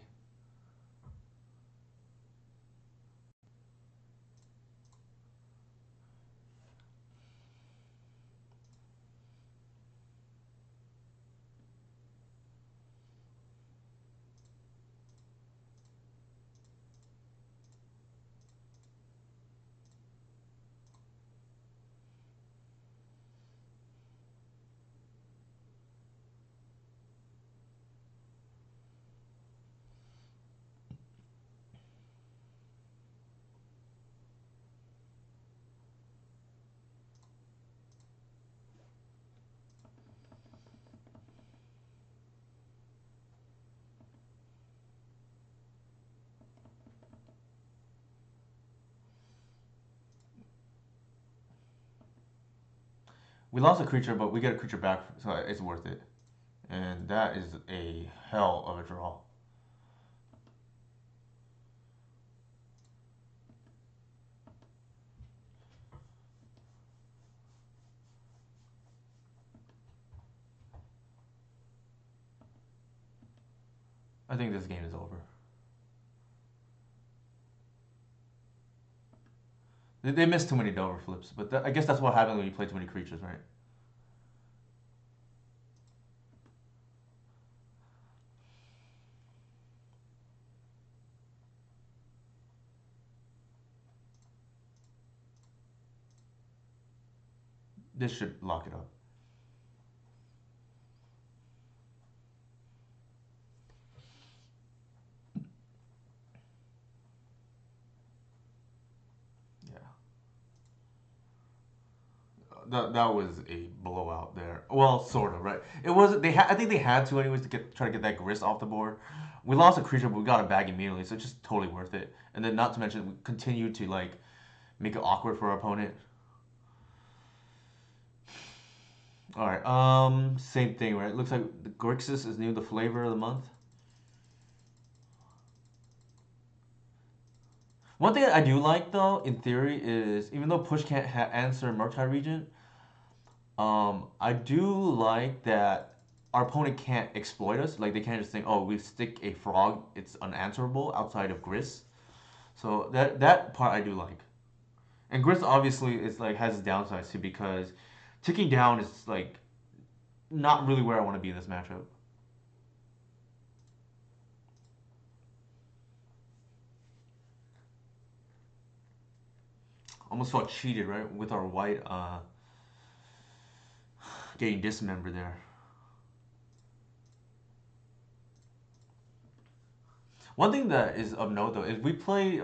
Speaker 1: We lost a creature, but we get a creature back, so it's worth it. And that is a hell of a draw. I think this game is over. They missed too many Delver flips, but I guess that's what happens when you play too many creatures, right? This should lock it up. Yeah. That was a blowout there. Well, sort of, right? It wasn't. I think they had to anyways to try to get that grist off the board. We lost a creature, but we got it back immediately, so it's just totally worth it. And then, not to mention, we continue to like make it awkward for our opponent. All right. Same thing, right? Looks like the Grixis is new, the flavor of the month. One thing I do like, though, in theory, is even though push can't answer Murktide Regent, I do like that our opponent can't exploit us. Like they can't just think, "Oh, we stick a frog; it's unanswerable outside of Grist." So that part I do like. And Grist obviously is like has its downsides too because ticking down is like not really where I want to be in this matchup. Almost felt cheated, right, with our white getting dismembered there. One thing that is of note though is we play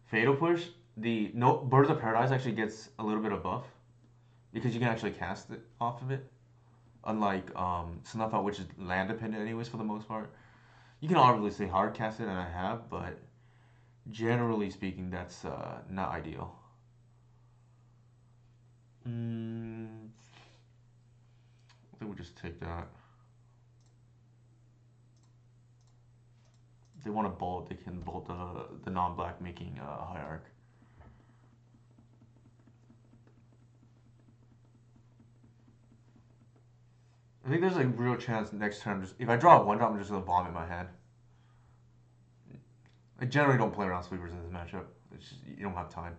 Speaker 1: Fatal Push. The no Birds of Paradise actually gets a little bit of buff because you can actually cast it off of it. Unlike Snuff Out, which is land dependent anyways for the most part. You can obviously hard cast it, and I have, but generally speaking, that's not ideal. I think we just take that. If they want to bolt, they can bolt the non-black, making Hierarch. I think there's a real chance next turn, if I draw a 1-drop, I'm just going to vomit my hand. I generally don't play around sweepers in this matchup. It's just, you don't have time.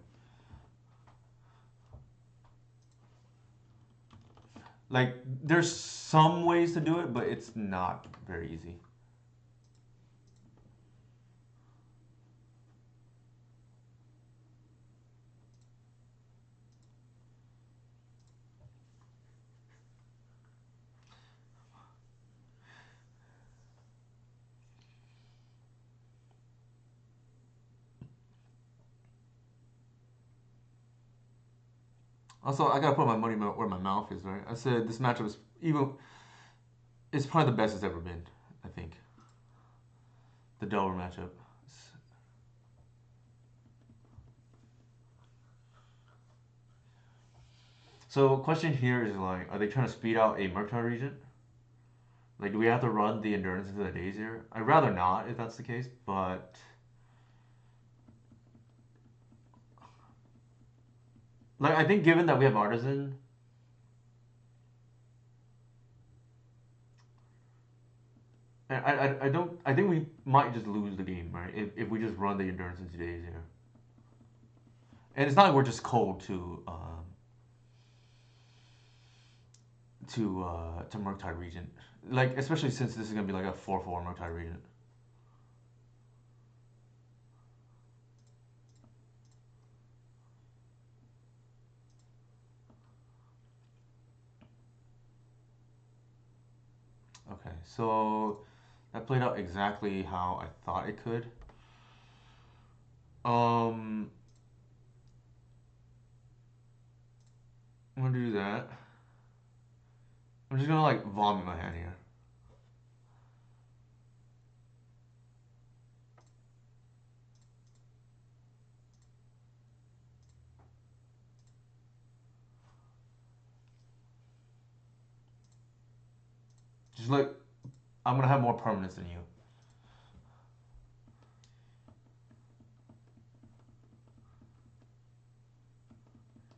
Speaker 1: Like, there's some ways to do it, but it's not very easy. Also, I gotta put my money where my mouth is, right? I said this matchup is it's probably the best it's ever been. I think the Delver matchup. So, question here is like, are they trying to speed out a Murktide Regent? Like, do we have to run the endurance into the days here? I'd rather not if that's the case, but like I think given that we have Artisan, I don't I think we might just lose the game, right? If we just run the endurance into days here. And it's not like we're just cold to Murktide Regent. Like especially since this is gonna be like a 4/4 Murktide Regent. Okay, so that played out exactly how I thought it could. I'm gonna do that. I'm just gonna like vomit my hand here. Just like, I'm gonna have more permanence than you.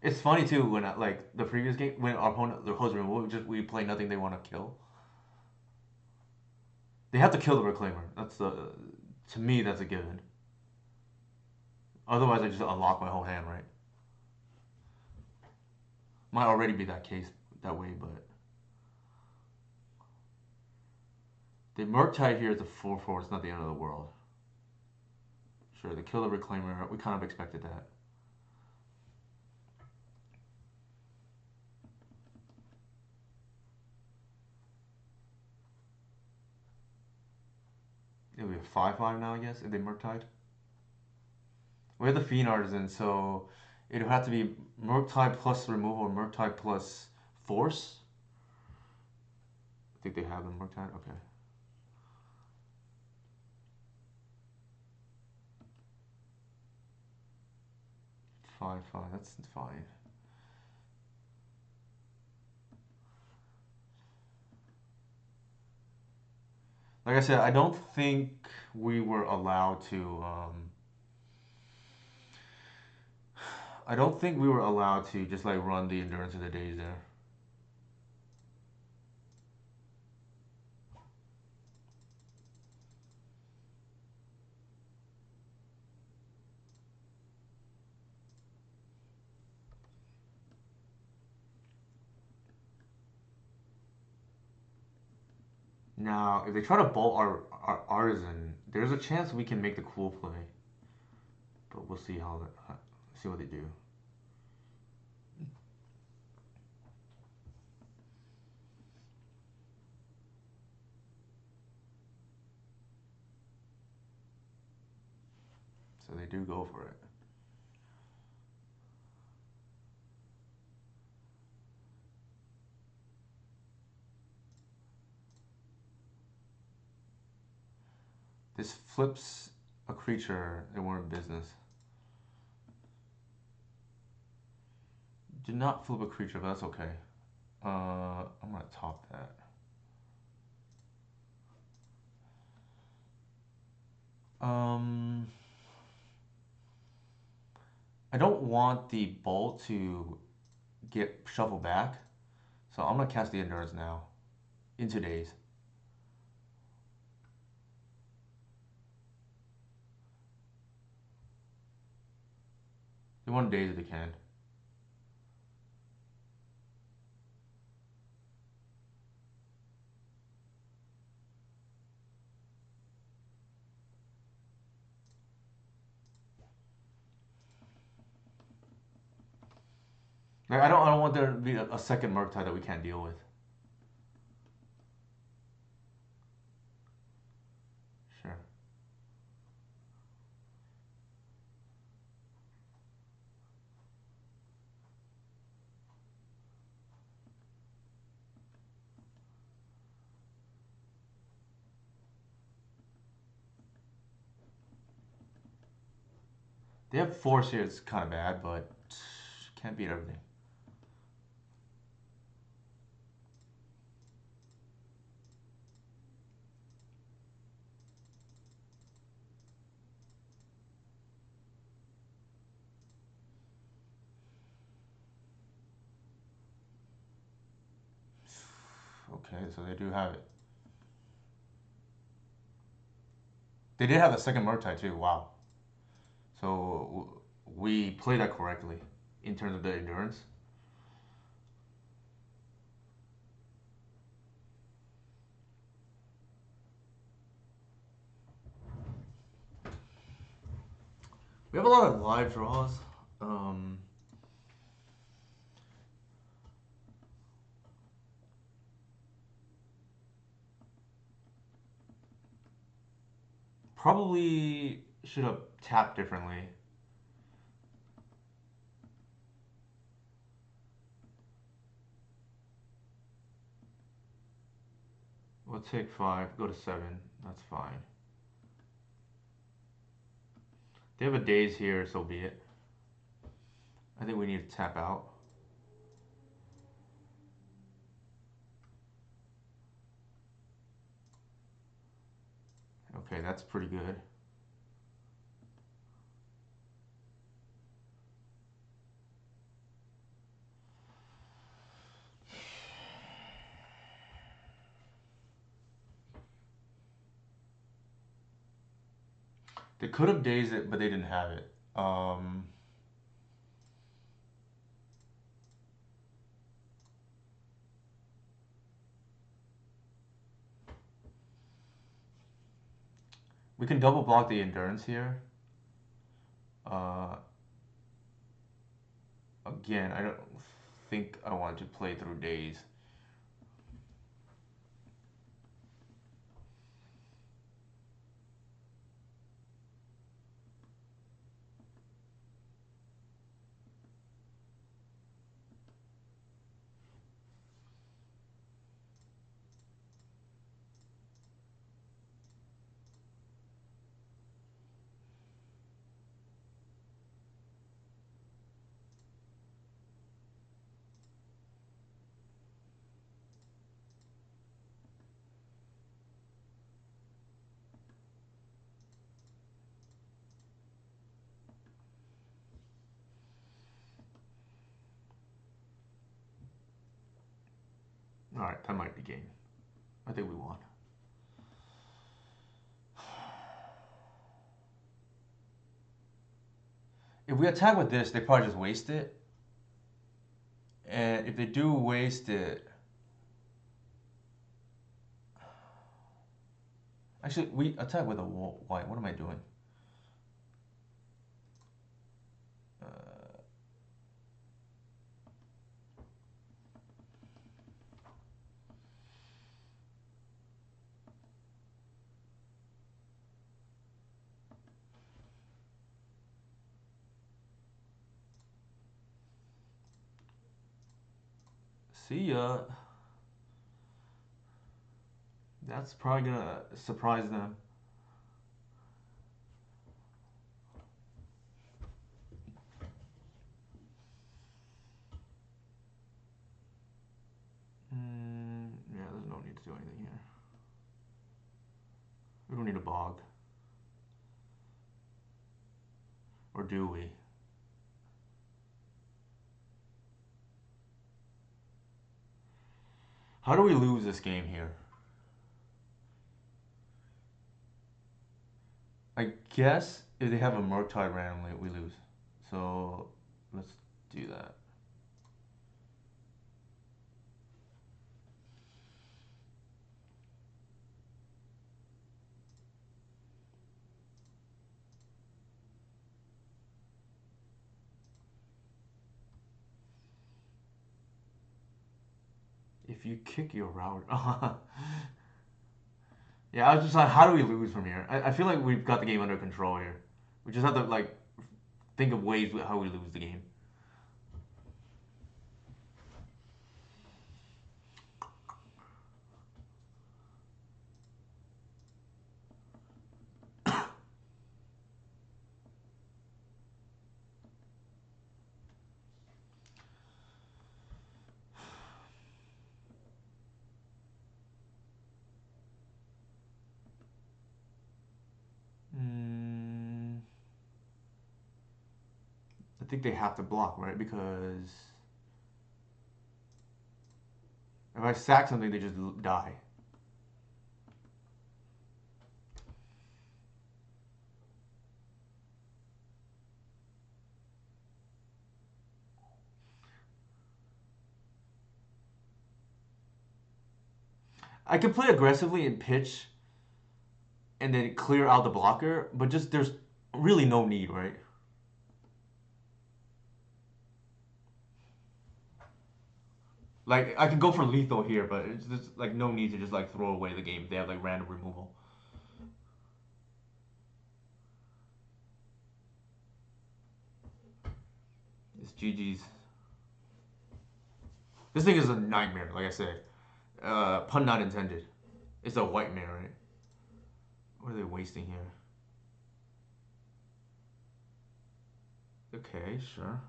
Speaker 1: It's funny too when like the previous game when our opponent the host removed, we play nothing they want to kill. They have to kill the reclaimer. That's the to me that's a given. Otherwise, I just unlock my whole hand, right? Might already be that case that way, but the Murktide here is a 4/4. It's not the end of the world. Sure, they kill the reclaimer. We kind of expected that. It'll be a 5/5 now, I guess, if they Murktide. We have the Fiend Artisan, so it'll have to be Murktide plus removal or Murktide plus force. I think they have the Murktide. Okay. 5/5. That's fine. Like I said, I don't think we were allowed to. I don't think we were allowed to just like run the endurance of the days there. Now, if they try to bolt our artisan, there's a chance we can make the cool play. But we'll see see what they do. So they do go for it. This flips a creature they weren't in business. Did not flip a creature, but that's okay. I'm gonna top that. I don't want the bolt to get shuffled back, so I'm gonna cast the endurance now. Into days. They want days if they can. Like, I don't want there to be a second Murktide that we can't deal with. Sure. They have force here. It's kind of bad, but can't beat everything. Okay, so they do have it. They did have the second Murktide too. Wow. So we played that correctly in terms of the endurance. We have a lot of live draws. Probably should have tapped differently. We'll take 5, go to 7. That's fine. They have a daze here, so be it. I think we need to tap out. Okay, that's pretty good. They could have dazed it, but they didn't have it. We can double block the endurance here. Uh, Again, I don't think I want to play through days. All right, that might be game. I think we won. If we attack with this, they probably just waste it. And if they do waste it, actually, we attack with a white. What am I doing? See ya. That's probably gonna surprise them. Yeah, there's no need to do anything here. We don't need a bog. Or do we? How do we lose this game here? I guess if they have a Murktide randomly, we lose. So let's do that. If you kick your router. Yeah, I was just like, how do we lose from here? I feel like we've got the game under control here. We just have to like think of ways how we lose the game. I think they have to block, right? Because if I sack something, they just die. I can play aggressively and pitch and then clear out the blocker, but just there's really no need, right? Like I can go for lethal here, but it's just like no need to just like throw away the game if they have like random removal. It's GG's. This thing is a nightmare, like I said. Pun not intended. It's a white mare, right? What are they wasting here? Okay, sure.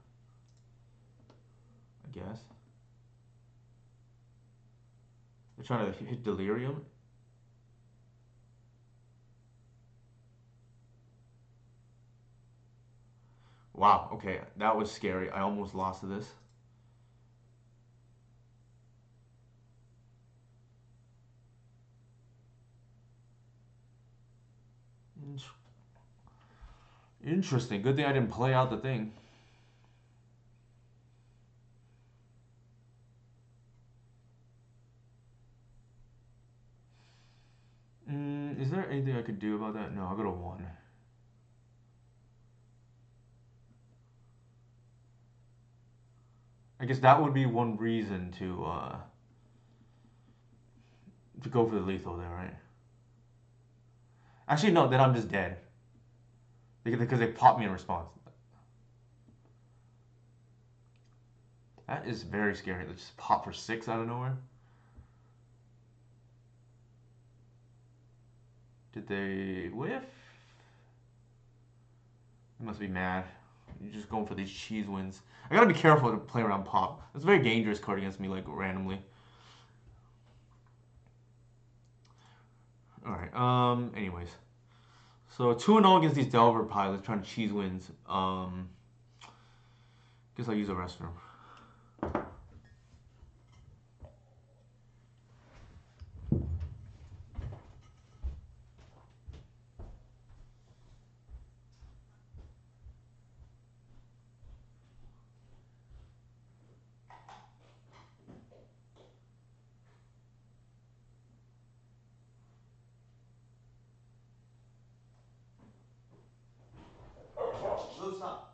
Speaker 1: I guess. They're trying to hit Delirium. Wow, okay, that was scary. I almost lost to this. In- Interesting. Good thing I didn't play out the thing. Is there anything I could do about that? No, I got a one. I guess that would be one reason to go for the lethal there, right? Actually, no. Then I'm just dead because they popped me in response. That is very scary. They just pop for six out of nowhere. Did they whiff? They must be mad. You're just going for these cheese wins. I gotta be careful to play around pop. It's a very dangerous card against me, like randomly. All right. Anyways, so 2-0 against these Delver pilots trying to cheese wins. Guess I'll use a restroom. Blue, stop.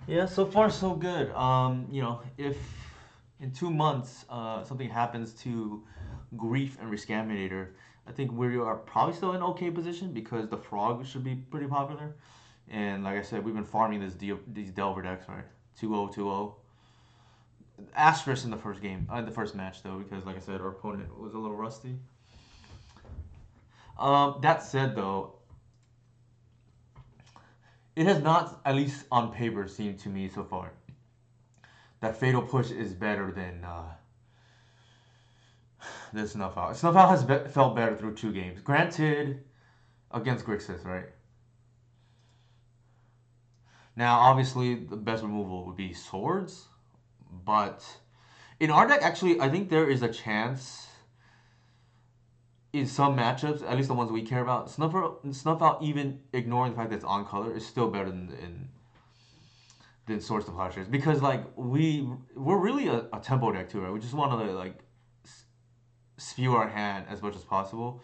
Speaker 1: Yeah, so far so good. If in 2 months something happens to Grief and Rescaminator, I think we are probably still in okay position because the Frog should be pretty popular. And like I said, we've been farming these Delver decks, right? 2-0, 2-0. Asterisk in the first game, the first match though, because like I said, our opponent was a little rusty. That said though, it has not, at least on paper, seemed to me so far that Fatal Push is better than Snuff Out. Snuff Out has felt better through 2 games. Granted, against Grixis, right? Now, obviously, the best removal would be Swords, but in our deck, actually, I think there is a chance in some matchups, at least the ones we care about, Snuff Out, even ignoring the fact that it's on color, is still better than Swords to Plowshares because like we're really a tempo deck too, right? We just want to like spew our hand as much as possible,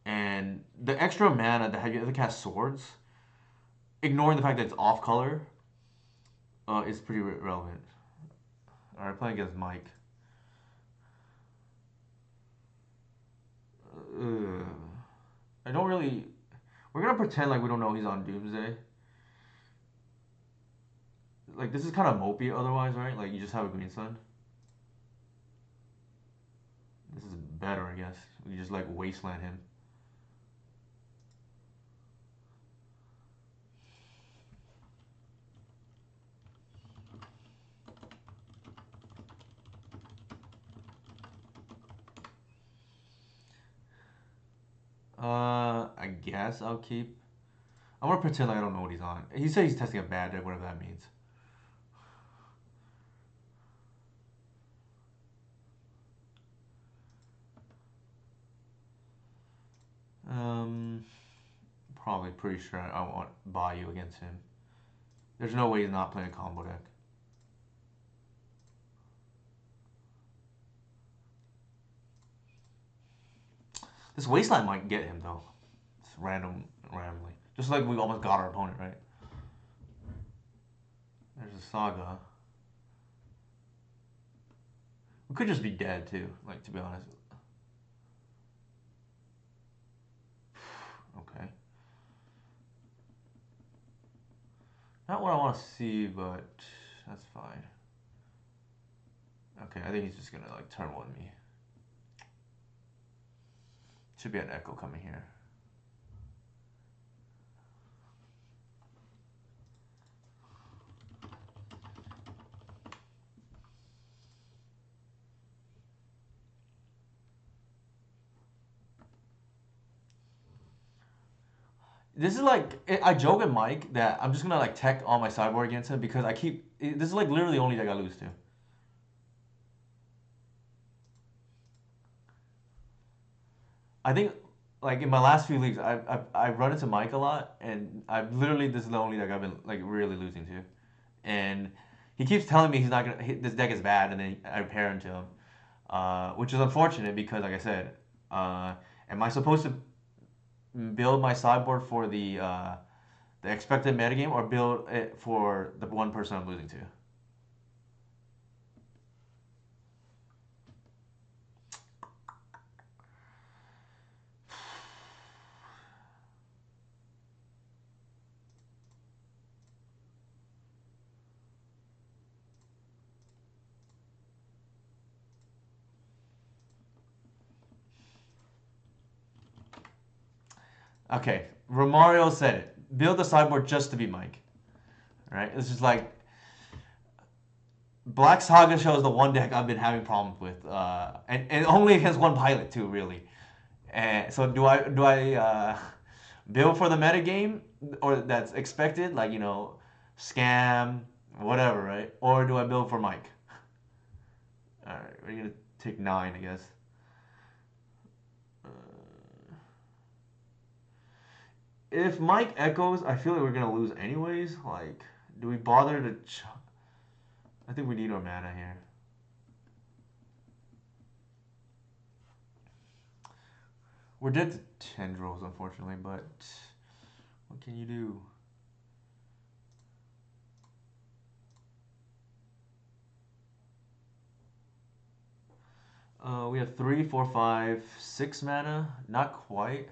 Speaker 1: and the extra mana that you have to cast Swords ignoring the fact that it's off color, is pretty relevant. All right, playing against Mike. I don't really. We're gonna pretend like we don't know he's on Doomsday. Like this is kind of mopey otherwise, right? Like you just have a green sun. This is better, I guess. We just like wasteland him. I guess I'll keep. I'm gonna pretend like I don't know what he's on. He said he's testing a bad deck, whatever that means. Um, Probably pretty sure I won't buy you against him. There's no way he's not playing a combo deck. This wasteland might get him though. It's randomly. Just like we almost got our opponent, right? There's a saga. We could just be dead too, like to be honest. Okay. Not what I want to see, but that's fine. Okay, I think he's just gonna like turn one me. Should be an echo coming here. This is like I joke at Mike that I'm just gonna like tech all my sideboard against him because I keep. This is like literally the only deck I lose to. I think like in my last few leagues, I've run into Mike a lot, and I've literally this is the only deck I've been like really losing to, and he keeps telling me he's not gonna. This deck is bad, and then I pair him to him, which is unfortunate because like I said, am I supposed to build my sideboard for the expected metagame or build it for the one person I'm losing to? Okay, Romario said it. Build the sideboard just to be Mike. Right? It's just like Black Saga shows the one deck I've been having problems with, and only against one pilot too, really. And so do I build for the metagame or that's expected, like scam, whatever, right? Or do I build for Mike? All right, we're gonna take 9, I guess. If Mike echoes, I feel like we're gonna lose anyways. Like, do we bother to? I think we need our mana here. We're dead to tendrils, unfortunately, but what can you do? We have 3, 4, 5, 6 mana. Not quite.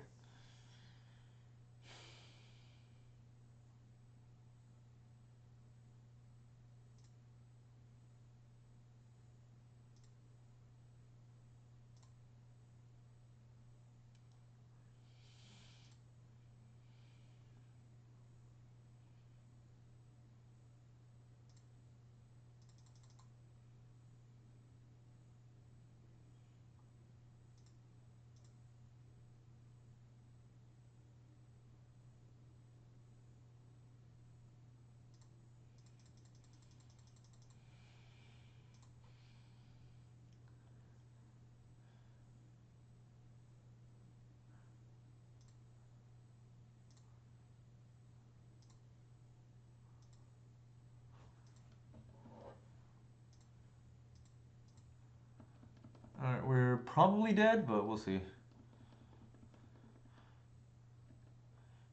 Speaker 1: Alright, we're probably dead, but we'll see.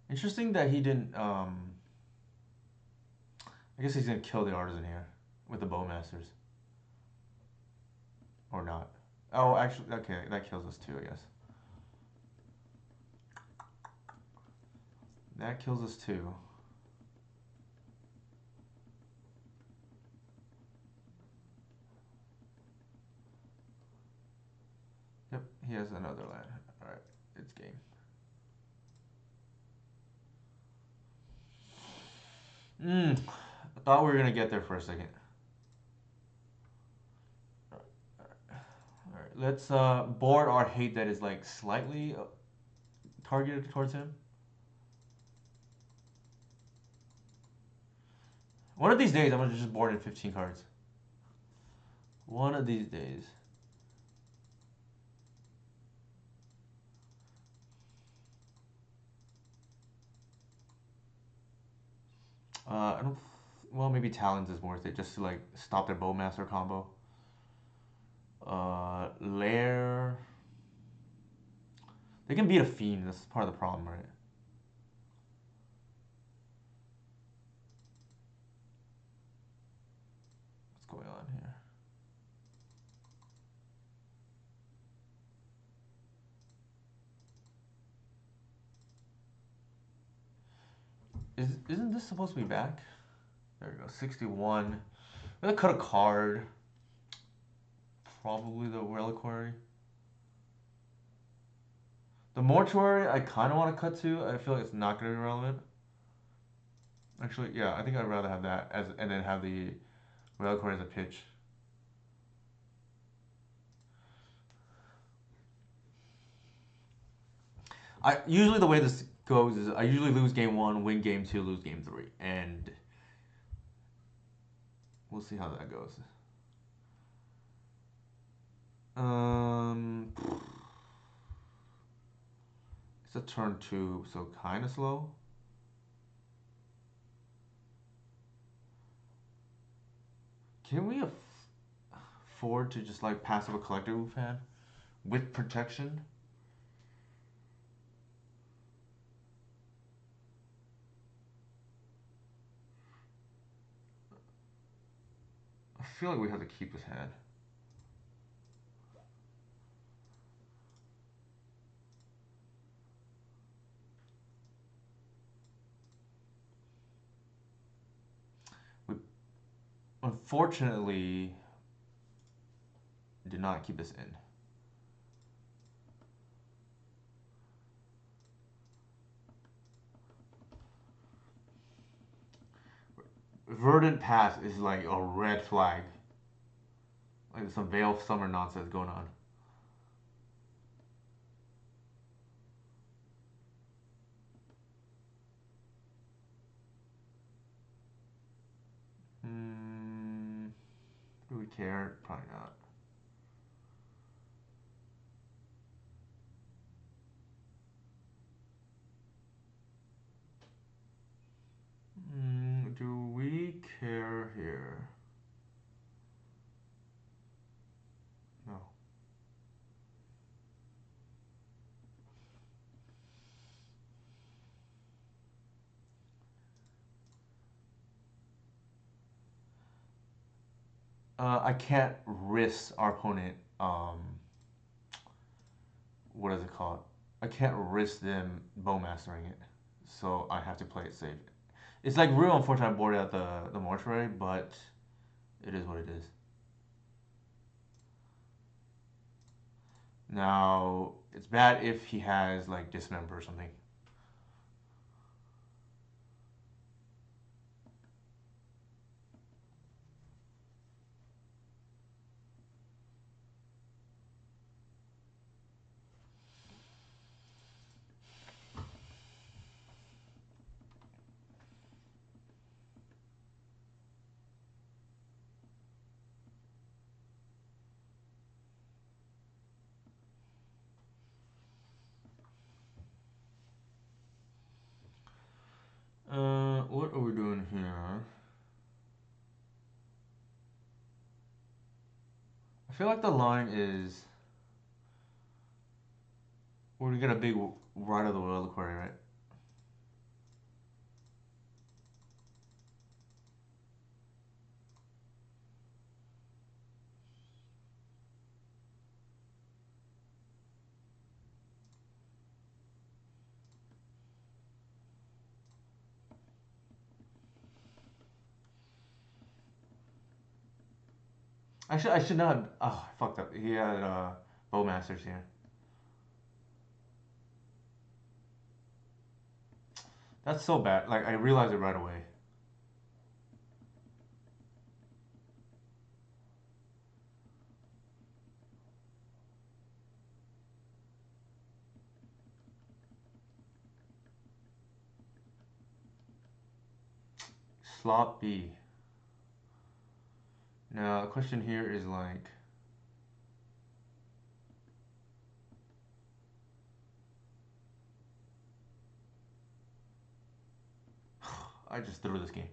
Speaker 1: Interesting that he didn't I guess he's gonna kill the artisan here with the bowmasters. Or not. Oh, actually, okay, that kills us too, I guess. That kills us too. Yep, he has another land. Alright, it's game. I thought we were gonna get there for a second. Alright, let's board our hate that is like slightly targeted towards him. One of these days, I'm gonna just board in 15 cards. One of these days. I don't. Well, maybe Talons is worth it just to like stop their Bowmaster combo. Lair. They can beat a Fiend. That's part of the problem, right? What's going on here? Isn't this supposed to be back? There we go. 61. I'm gonna cut a card. Probably the Reliquary. The Mortuary, I kind of want to cut to. I feel like it's not going to be relevant. Actually, yeah, I think I'd rather have that as and then have the Reliquary as a pitch. Usually the way this goes is I usually lose game 1, win game 2, lose game 3, and we'll see how that goes. It's a turn 2, so kind of slow. Can we afford to just like passive a collector move hand with protection? I feel like we have to keep this hand. We unfortunately did not keep this in. Verdant Pass is like a red flag. Like there's some Veil of Summer nonsense going on. Do we care? Probably not. Do we care here? No. I can't risk our opponent. What is it called? I can't risk them bowmastering it, so I have to play it safe. It's like real unfortunate I boarded out the mortuary, but it is what it is. Now it's bad if he has like dismember or something. What are we doing here? I feel like the line is we're gonna get a big Ride of the Reliquary, right? Actually, I should not have. Oh, I fucked up. He had Bowmasters here. That's so bad. Like, I realized it right away. Slot B. Now, the question here is like, I just threw this game.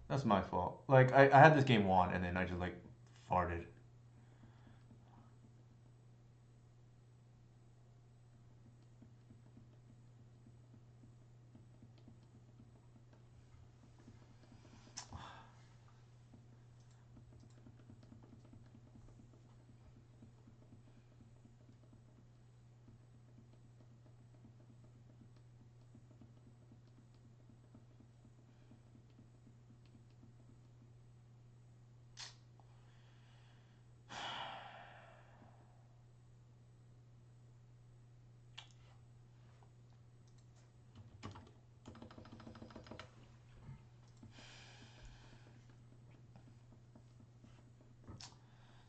Speaker 1: That's my fault. Like, I had this game won, and then I just, like, farted.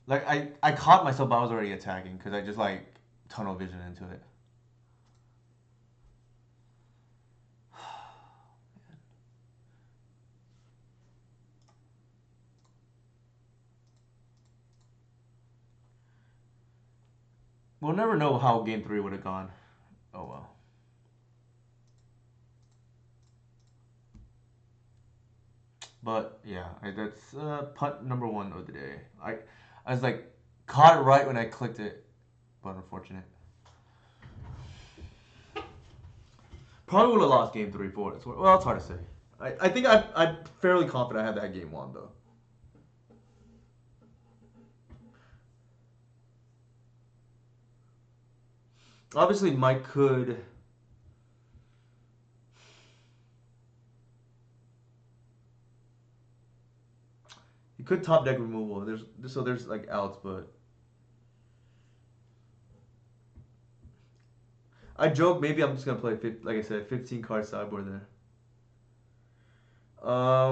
Speaker 1: Like, I caught myself, but I was already attacking because I just, like, tunnel vision into it. We'll never know how game three would have gone. Oh well. But yeah, that's putt number one of the day. I was like caught it right when I clicked it, but unfortunate. Probably would have lost game three for it. Well, it's hard to say. I think I'm fairly confident I had that game won though. Obviously, Mike could. He could top deck removal. There's like outs, but I joke maybe I'm just gonna play like I said 15 card sideboard there.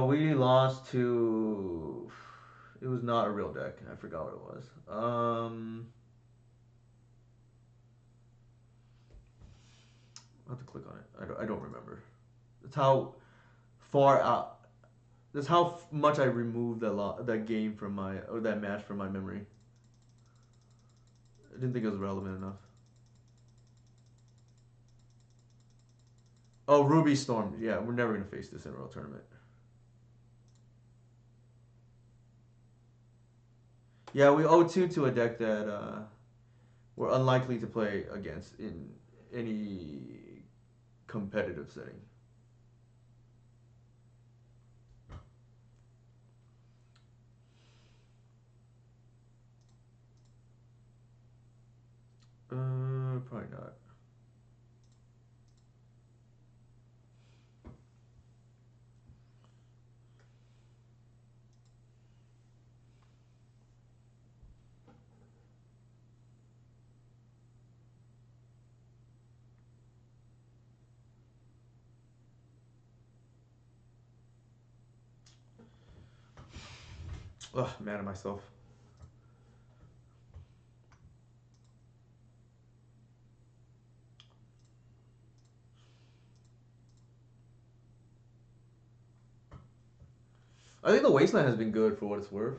Speaker 1: We lost to. It was not a real deck. I forgot what it was. I have to click on it. I don't remember. That's how far out. That's how much I removed that game from my or that match from my memory. I didn't think it was relevant enough. Oh, Ruby Storm. Yeah, we're never gonna face this in a real tournament. Yeah, we 0-2 to a deck that we're unlikely to play against in any competitive setting. Probably not. Ugh, mad at myself. I think the Wasteland has been good for what it's worth.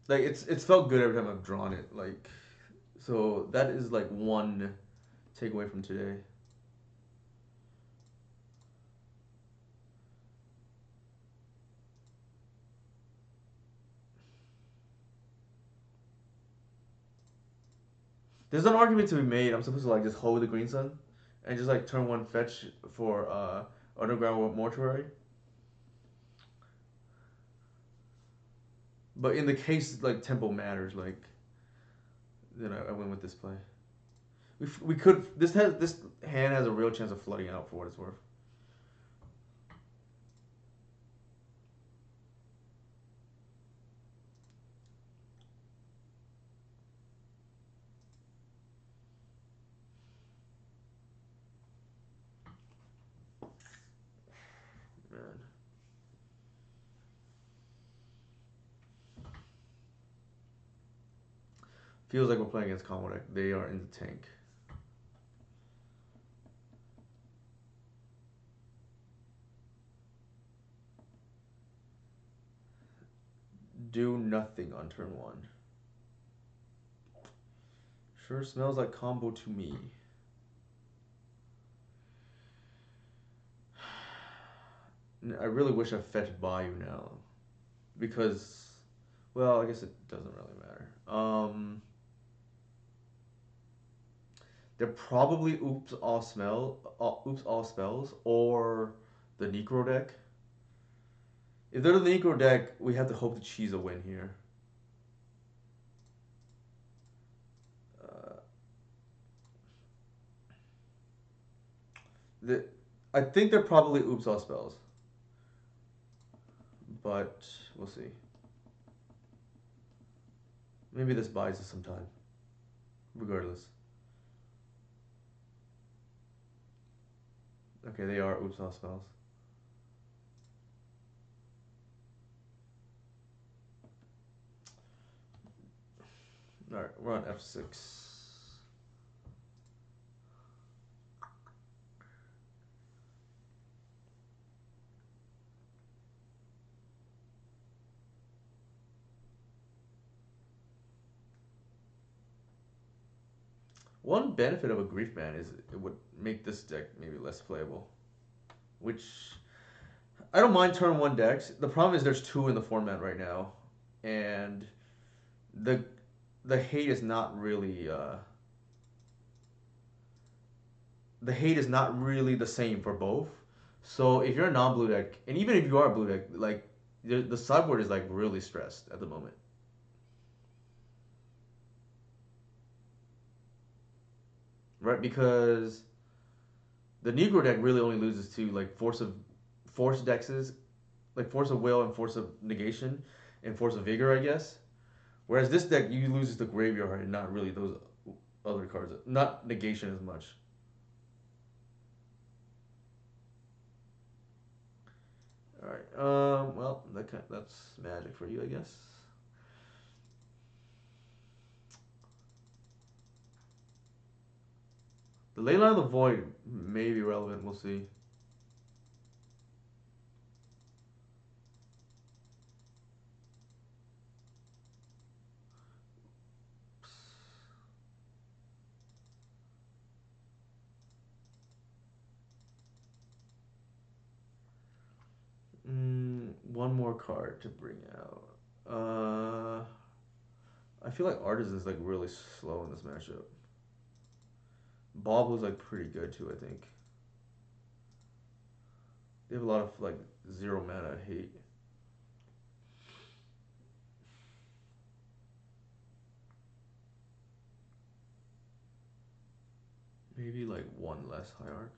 Speaker 1: Like it's felt good every time I've drawn it. Like, so that is like one takeaway from today. There's an argument to be made. I'm supposed to like just hold the green sun, and just like turn one fetch for underground mortuary. But in the case like tempo matters, like then I went with this play. We could this hand has a real chance of flooding out for what it's worth. Man. Feels like we're playing against combo deck. They are in the tank. Do nothing on turn one. Sure smells like combo to me. I really wish I fetched Bayou now. Because, well, I guess it doesn't really matter. They're probably oops all spells or the Necro deck. If they're the Necro deck, we have to hope to cheese a win here. I think they're probably oops all spells, but we'll see. Maybe this buys us some time. Regardless. Okay, they are oops all spells. Alright, we're on F6. One benefit of a Grief Man is it would make this deck maybe less playable. Which, I don't mind turn one decks. The problem is there's two in the format right now. And the hate is not really the same for both. So if you're a non-blue deck, and even if you are a blue deck, like the sideboard is like really stressed at the moment. Right, because the Negro deck really only loses to like force dexes, like force of will and force of negation, and force of vigor, I guess. Whereas this deck you loses the graveyard and not really those other cards, not negation as much. All right. Well, that's magic for you, I guess. The Leyline of the Void may be relevant. We'll see. One more card to bring out. I feel like Artisan's like really slow in this matchup. Bob was like pretty good too, I think. They have a lot of like 0 mana hate. Maybe like one less Hierarch.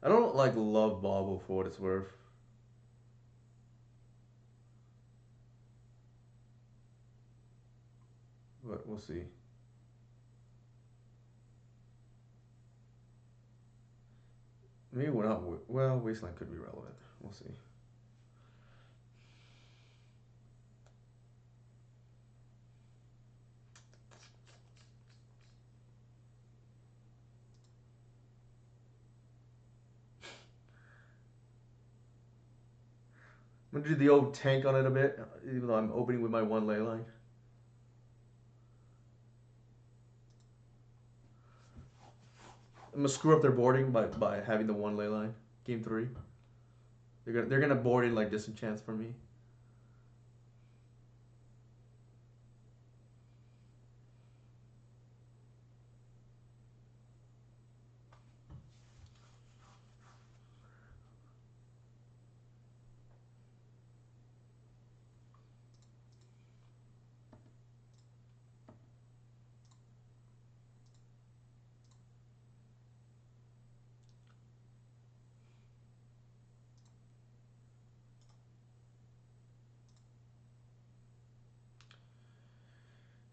Speaker 1: I don't like love Bobble for what it's worth. But we'll see. Maybe we're not. Well, Wasteland could be relevant. We'll see. I'm gonna do the old tank on it a bit, even though I'm opening with my one ley line. I'm gonna screw up their boarding by having the one ley line. Game 3. They're gonna board in like disenchants for me.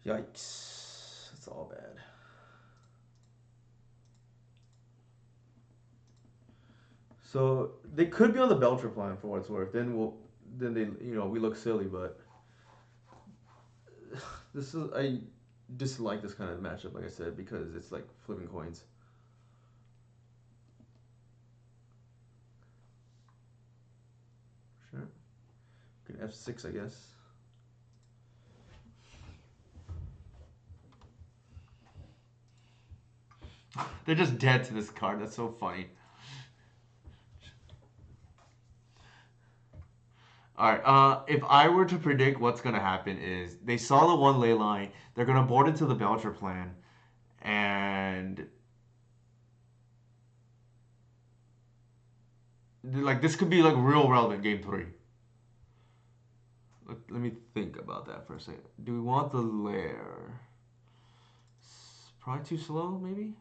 Speaker 1: Yikes. That's all bad. So they could be on the Belcher plan for what it's worth. Then they, we look silly, but I dislike this kind of matchup, like I said, because it's like flipping coins. Sure. Can F6, I guess. They're just dead to this card. That's so funny. All right. If I were to predict what's gonna happen is they saw the one ley line. They're gonna board into the Belcher plan, and like this could be like real relevant game 3. Let me think about that for a second. Do we want the lair? Probably too slow, maybe.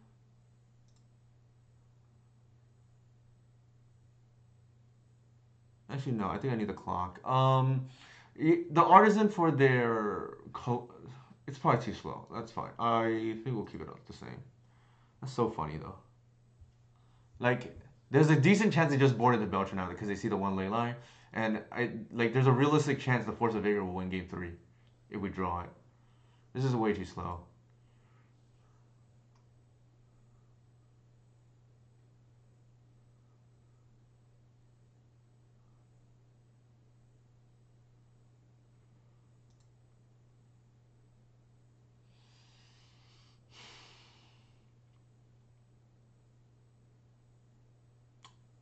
Speaker 1: Actually, no. I think I need the clock. The artisan for their it's probably too slow. That's fine. I think we'll keep it up the same. That's so funny though. Like, there's a decent chance they just boarded the Belcher now because they see the one ley line, and there's a realistic chance the Force of Vigor will win game 3 if we draw it. This is way too slow.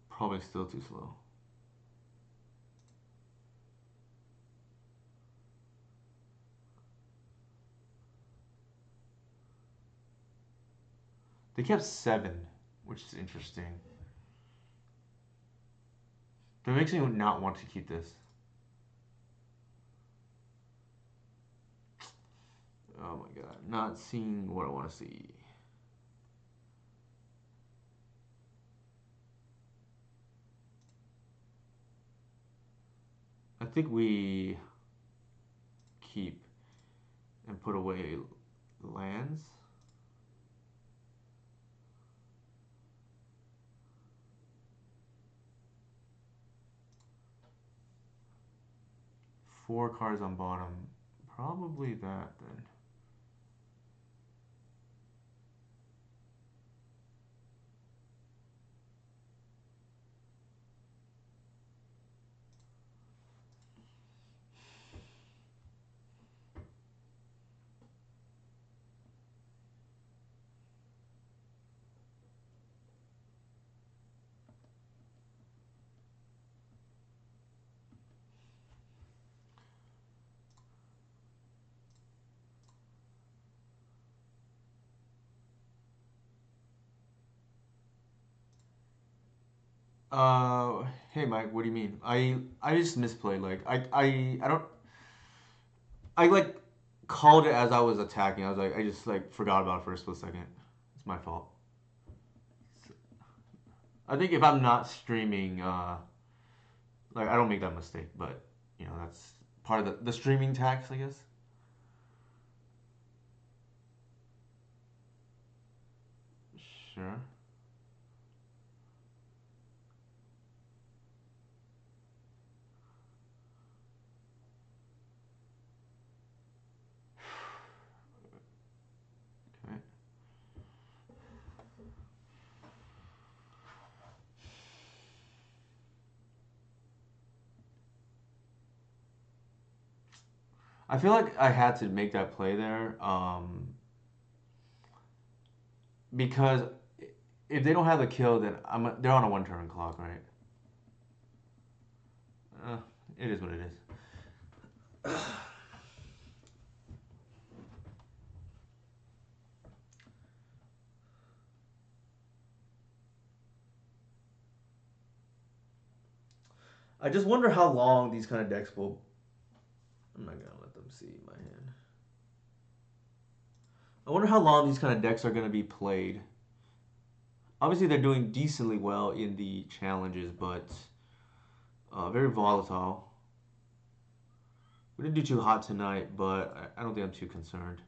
Speaker 1: Probably still too slow. They kept 7, which is interesting. That makes me not want to keep this. Oh my god, not seeing what I want to see. I think we keep and put away lands. Four cards on bottom. Probably that then. Hey Mike, what do you mean? I just misplayed. Like I don't I like called it as I was attacking. I was like I just like forgot about it for a split second. It's my fault. I think if I'm not streaming, like I don't make that mistake, but that's part of the streaming tax, I guess. Sure. Okay. I feel like I had to make that play there, because if they don't have the kill, then they're on a 1 turn clock, right? Uh, it is what it is. I just wonder how long these kind of decks will. I'm not gonna let them see my hand. I wonder how long these kind of decks are gonna be played. Obviously, they're doing decently well in the challenges, but very volatile. We didn't do too hot tonight, but I don't think I'm too concerned.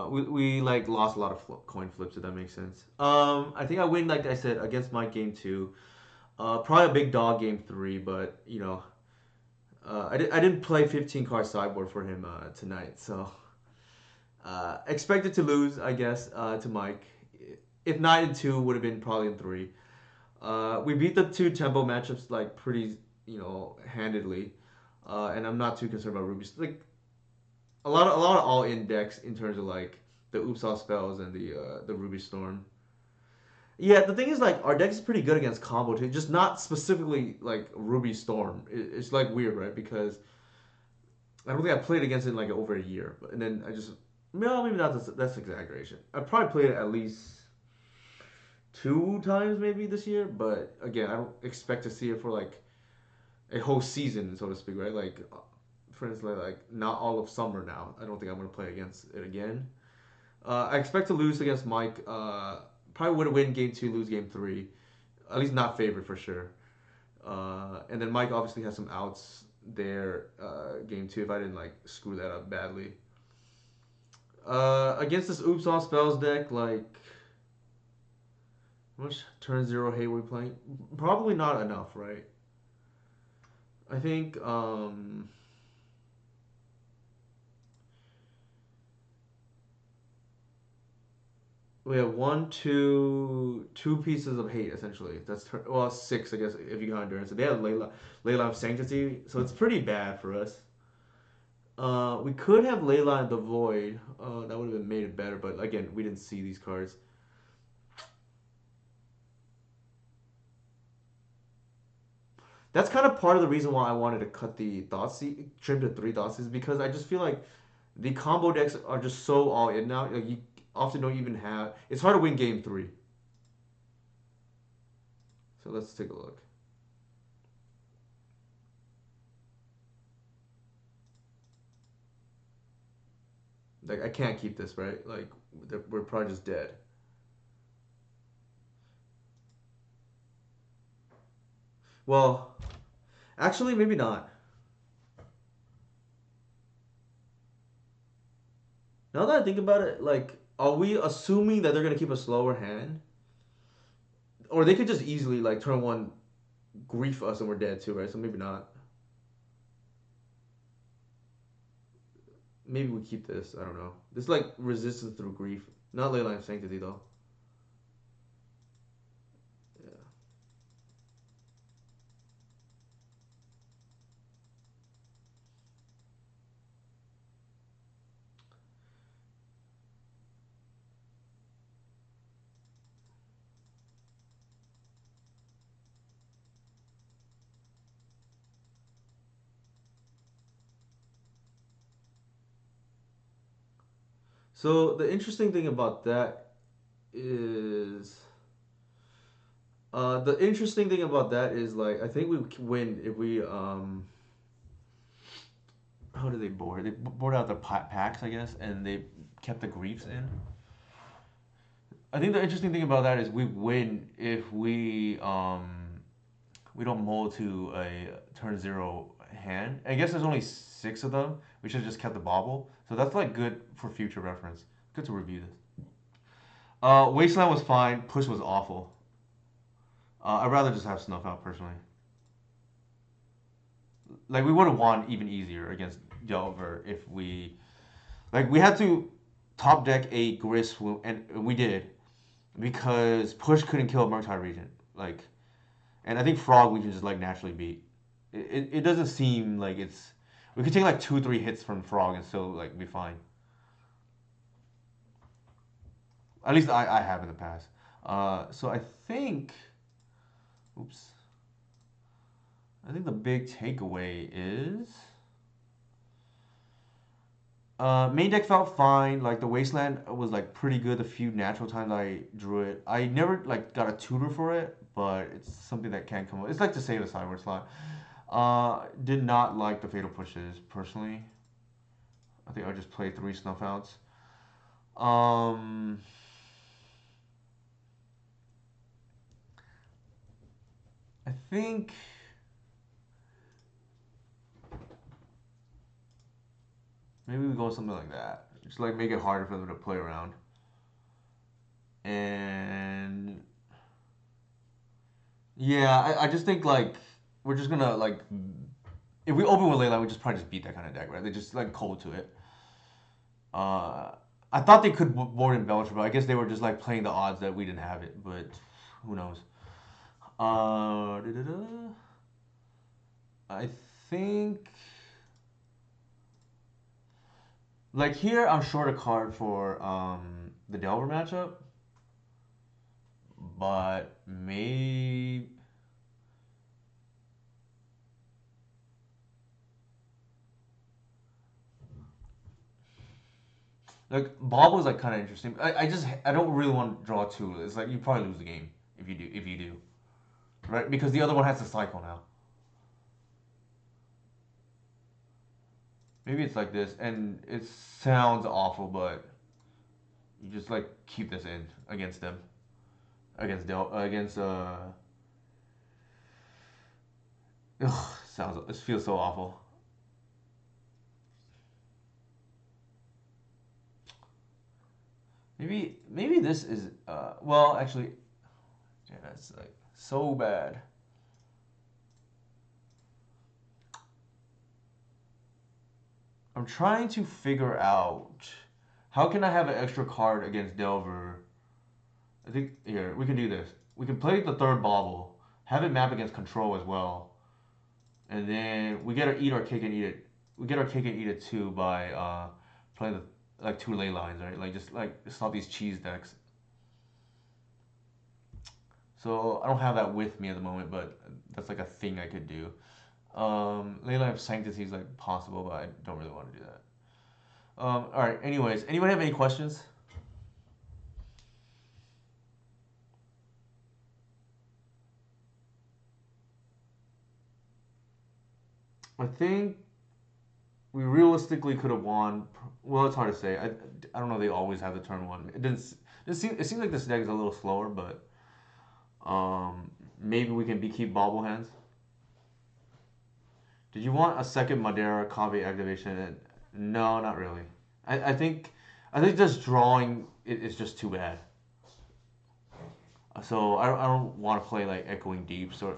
Speaker 1: we like lost a lot of coin flips, if that makes sense. I think I win, like I said, against my game two. Probably a big dog game three, but I didn't play 15 card sideboard for him tonight, so expected to lose, I guess, to Mike. If not in two, would have been probably in three. We beat the two tempo matchups like pretty, handedly, and I'm not too concerned about Ruby's. Like a lot of all in decks in terms of like the Oops All spells and the Ruby Storm. Yeah, the thing is like our deck is pretty good against combo too, just not specifically like Ruby Storm. It's like weird, right? Because I don't think I played against it in like over a year, and then I just no, maybe not. That's exaggeration. I probably played it at least two times maybe this year, but again, I don't expect to see it for like a whole season, so to speak, right? Like, for instance, like not all of summer now. I don't think I'm gonna play against it again. I expect to lose against Mike. Probably would win game two, lose game three. At least not favored for sure. And then Mike obviously has some outs there. Game two, if I didn't like screw that up badly. Against this Oops All Spells deck, like how much turn zero hate we playing? Probably not enough, right? I think we have one, two pieces of hate essentially. Well, six I guess if you count endurance. So they have Layla of Sanctity, so it's pretty bad for us. We could have Layla and the Void. That would have made it better, but again, we didn't see these cards. That's kind of part of the reason why I wanted to cut the Thoughtseize, trim to three Thoughtseize, because I just feel like the combo decks are just so all in now. Like you often don't even have. It's hard to win game three. So let's take a look. Like I can't keep this, right? Like we're probably just dead. Well, actually, maybe not. Now that I think about it, like, are we assuming that they're gonna keep a slower hand, or they could just easily like turn one grief us and we're dead too, right? So maybe not. Maybe we keep this. I don't know. This is like resistance through grief, not Leyline of Sanctity though. Yeah. So the interesting thing about that is, like I think we win if we how do they board? They board out the packs, I guess, and they kept the griefs in. I think the interesting thing about that is we win if we don't mold to a turn zero hand. I guess there's only six of them. We should have just kept the bobble. So that's like good for future reference. Good to review this. Wasteland was fine. Push was awful. I'd rather just have Snuff out personally. Like we would have won even easier against Delver if we had to top deck a Gris and we did because Push couldn't kill Murktide Regent. And I think Frog we can just like naturally beat. It doesn't seem like it's. We could take like 2-3 hits from Frog and still like be fine. At least I have in the past. So I think. Oops. I think the big takeaway is. Main deck felt fine. Like the Wasteland was like pretty good. The few natural times I drew it, I never like got a tutor for it, but it's something that can come up. It's like to save the sideboard slot. Did not like the fatal pushes personally. I think I just played 3 snuff outs. Um, I think maybe we go something like that. just like make it harder for them to play around. And yeah, I just think like we're just gonna like if we open with Leyline, we just probably just beat that kind of deck, right? They just like cold to it. Uh, I thought they could board in Belcher, but I guess they were just like playing the odds that we didn't have it. But who knows? I think like here I'm short a card for the Delver matchup, but maybe like Bob was like kind of interesting. I don't really want to draw two. It's like you probably lose the game if you do, right? Because the other one has to cycle now. Maybe it's like this, and it sounds awful, but you just like keep this in against them, against ugh, sounds this feels so awful. Maybe this is well actually yeah that's like so bad. I'm trying to figure out how can I have an extra card against Delver. I think here we can do this. We can play the third bauble, have it map against control as well, and then we get to eat our cake and eat it. We get our cake and eat it too by playing the like two ley lines, right? Like just like stop these cheese decks. So I don't have that with me at the moment, but that's like a thing I could do. Ley line of sanctity is like possible, but I don't really want to do that. All right. Anyways, anybody have any questions? I think we realistically could have won. Well, it's hard to say. I don't know. They always have the turn one. It didn't. It seems like this deck is a little slower, but maybe we can keep bobbleheads. Did you want a second Madeira Kave activation? No, not really. I think just drawing it is just too bad. So I don't want to play like Echoing Deeps or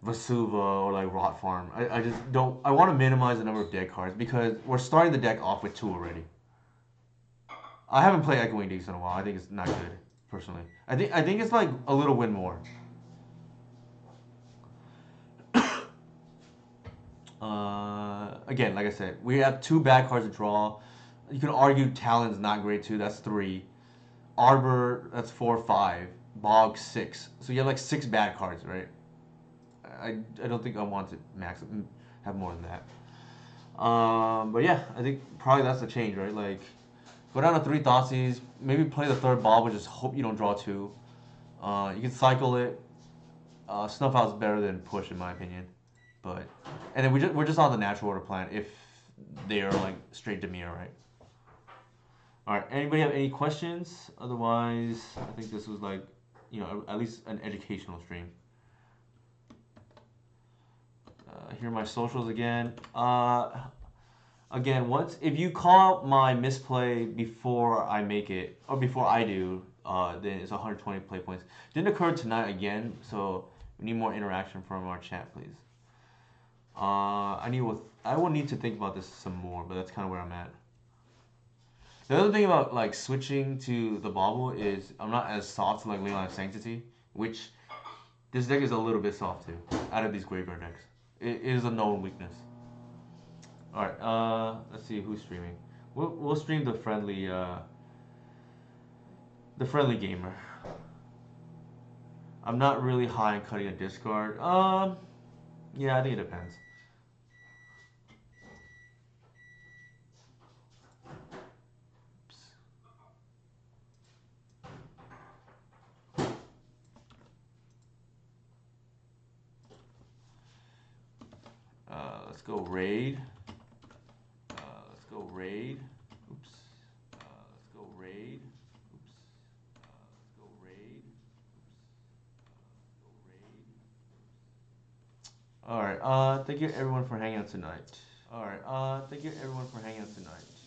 Speaker 1: Vasuva or like Rot Farm. I just don't. I want to minimize the number of deck cards because we're starting the deck off with two already. I haven't played Echoing Deeps in a while. I think it's not good personally. I think it's like a little win more. Again, like I said, we have two bad cards to draw. You can argue Talon's not great too. That's 3. Arbor, that's 4, 5. Bog, 6. So you have like 6 bad cards, right? I don't think I want to have more than that. But yeah, I think probably that's the change, right? Like, go down to 3 Thoughtseize, maybe play the third ball, but just hope you don't draw 2. You can cycle it. Snuff Out's better than push, in my opinion. But and then we're just on the natural order plan if they are like straight Demir, right? All right. Anybody have any questions? Otherwise, I think this was like, at least an educational stream. Here are my socials again. Again, once if you call out my misplay before I make it or before I do, then it's 120 play points. Didn't occur tonight again, so we need more interaction from our chat, please. I will need to think about this some more, but that's kind of where I'm at. The other thing about like switching to the bauble is I'm not as soft to like Leyline of Sanctity, which this deck is a little bit soft too. Out of these graveyard decks, it is a known weakness. All right, let's see who's streaming. We'll stream the friendly gamer. I'm not really high on cutting a discard. Yeah, I think it depends. Let's go raid. Let's go raid. Oops. Let's go raid. Oops. Let's go raid. Oops. Let's go raid. All right. Thank you everyone for hanging out tonight. All right. Thank you everyone for hanging out tonight.